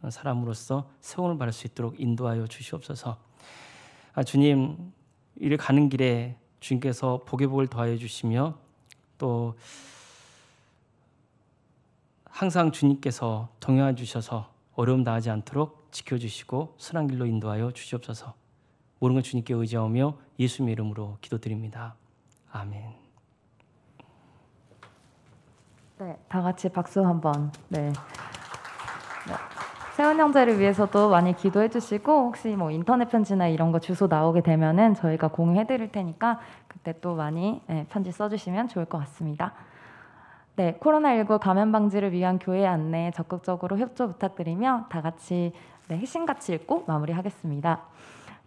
사람으로서 세움을 받을 수 있도록 인도하여 주시옵소서. 주님, 이를 가는 길에 주님께서 복의 복을 더하여 주시며 또 항상 주님께서 동행해 주셔서 어려움 당하지 않도록 지켜주시고 선한 길로 인도하여 주시옵소서. 모든 것 주님께 의지하며 예수님의 이름으로 기도드립니다. 아멘. 네, 다 같이 박수 한번. 네. 세훈 형제를 위해서도 많이 기도해 주시고 혹시 뭐 인터넷 편지나 이런 거 주소 나오게 되면은 저희가 공유해 드릴 테니까 그때 또 많이 편지 써주시면 좋을 것 같습니다. 네, 코로나19 감염 방지를 위한 교회 안내 적극적으로 협조 부탁드리며 다 같이 핵심 가치 읽고 마무리하겠습니다.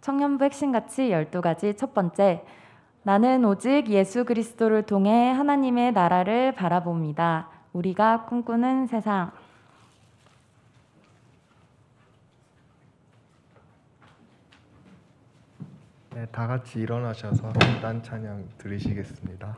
청년부 핵심 가치 12가지 첫 번째, 나는 오직 예수 그리스도를 통해 하나님의 나라를 바라봅니다. 우리가 꿈꾸는 세상. 네, 다 같이 일어나셔서 성단 찬양 들으시겠습니다.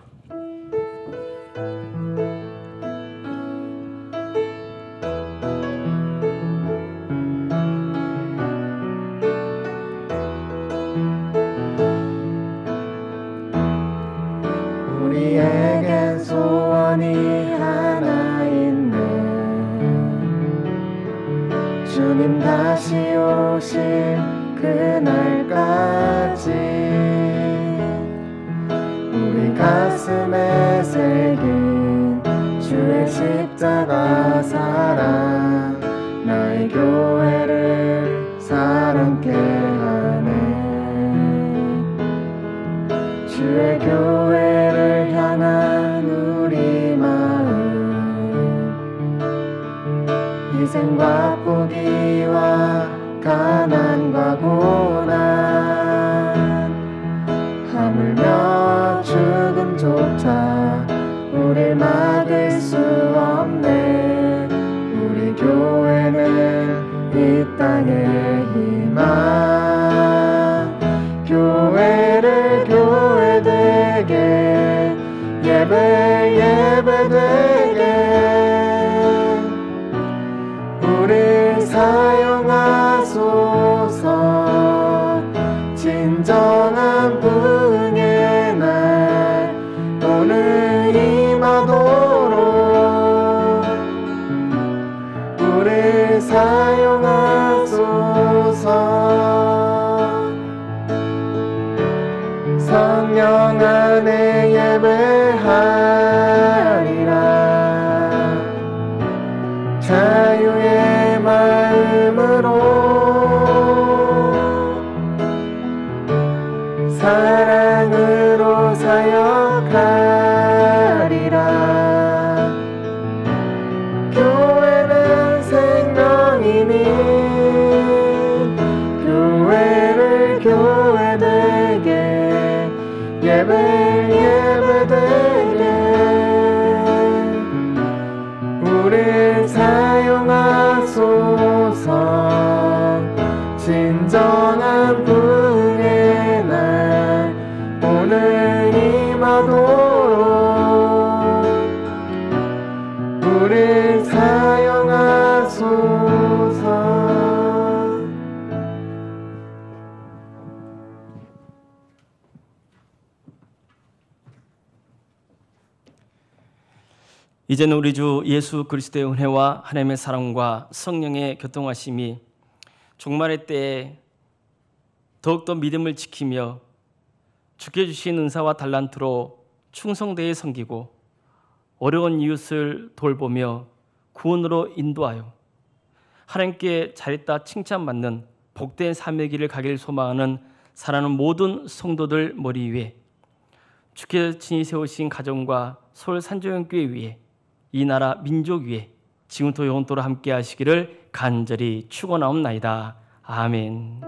우리에겐 소원이 하나 있네. 주님 다시 오실 그날까지 우리 가슴에 새긴 주의 십자가 사랑 나의 교회를 사랑케 하네. 주의 교회를 향한 우리 마음, 희생과 포기와 가난과 고난, 하물며 죽음조차 우릴 막을 수 없네. 우리 교회는 이 땅의 희망, 교회를 교회되게 예배되게 우릴 사용하소서. 진정한 부흥의 날 오늘 임하도록 우릴 사용하소서. 성령 안에 예배하리라. 자유의 마음으로 사랑으로 사역하리라. 교회는 생명이니 교회를 교회되게 예배되게 우릴 사용하소서. 진정한 부흥의 날 오늘 임하도록 우릴 사용하소서. 이제는 우리 주 예수 그리스도의 은혜와 하나님의 사랑과 성령의 교통하심이 종말의 때에 더욱더 믿음을 지키며 주께 주신 은사와 달란트로 충성되이 섬기고 어려운 이웃을 돌보며 구원으로 인도하여 하나님께 잘했다 칭찬받는 복된 삶의 길을 가길 소망하는 사랑하는 모든 성도들 머리 위에 주께서 친히 세우신 가정과 서울 산조연교회 위에 이 나라 민족 위에 지금부터 영원토록 함께 하시기를 간절히 축원하옵나이다. 아멘.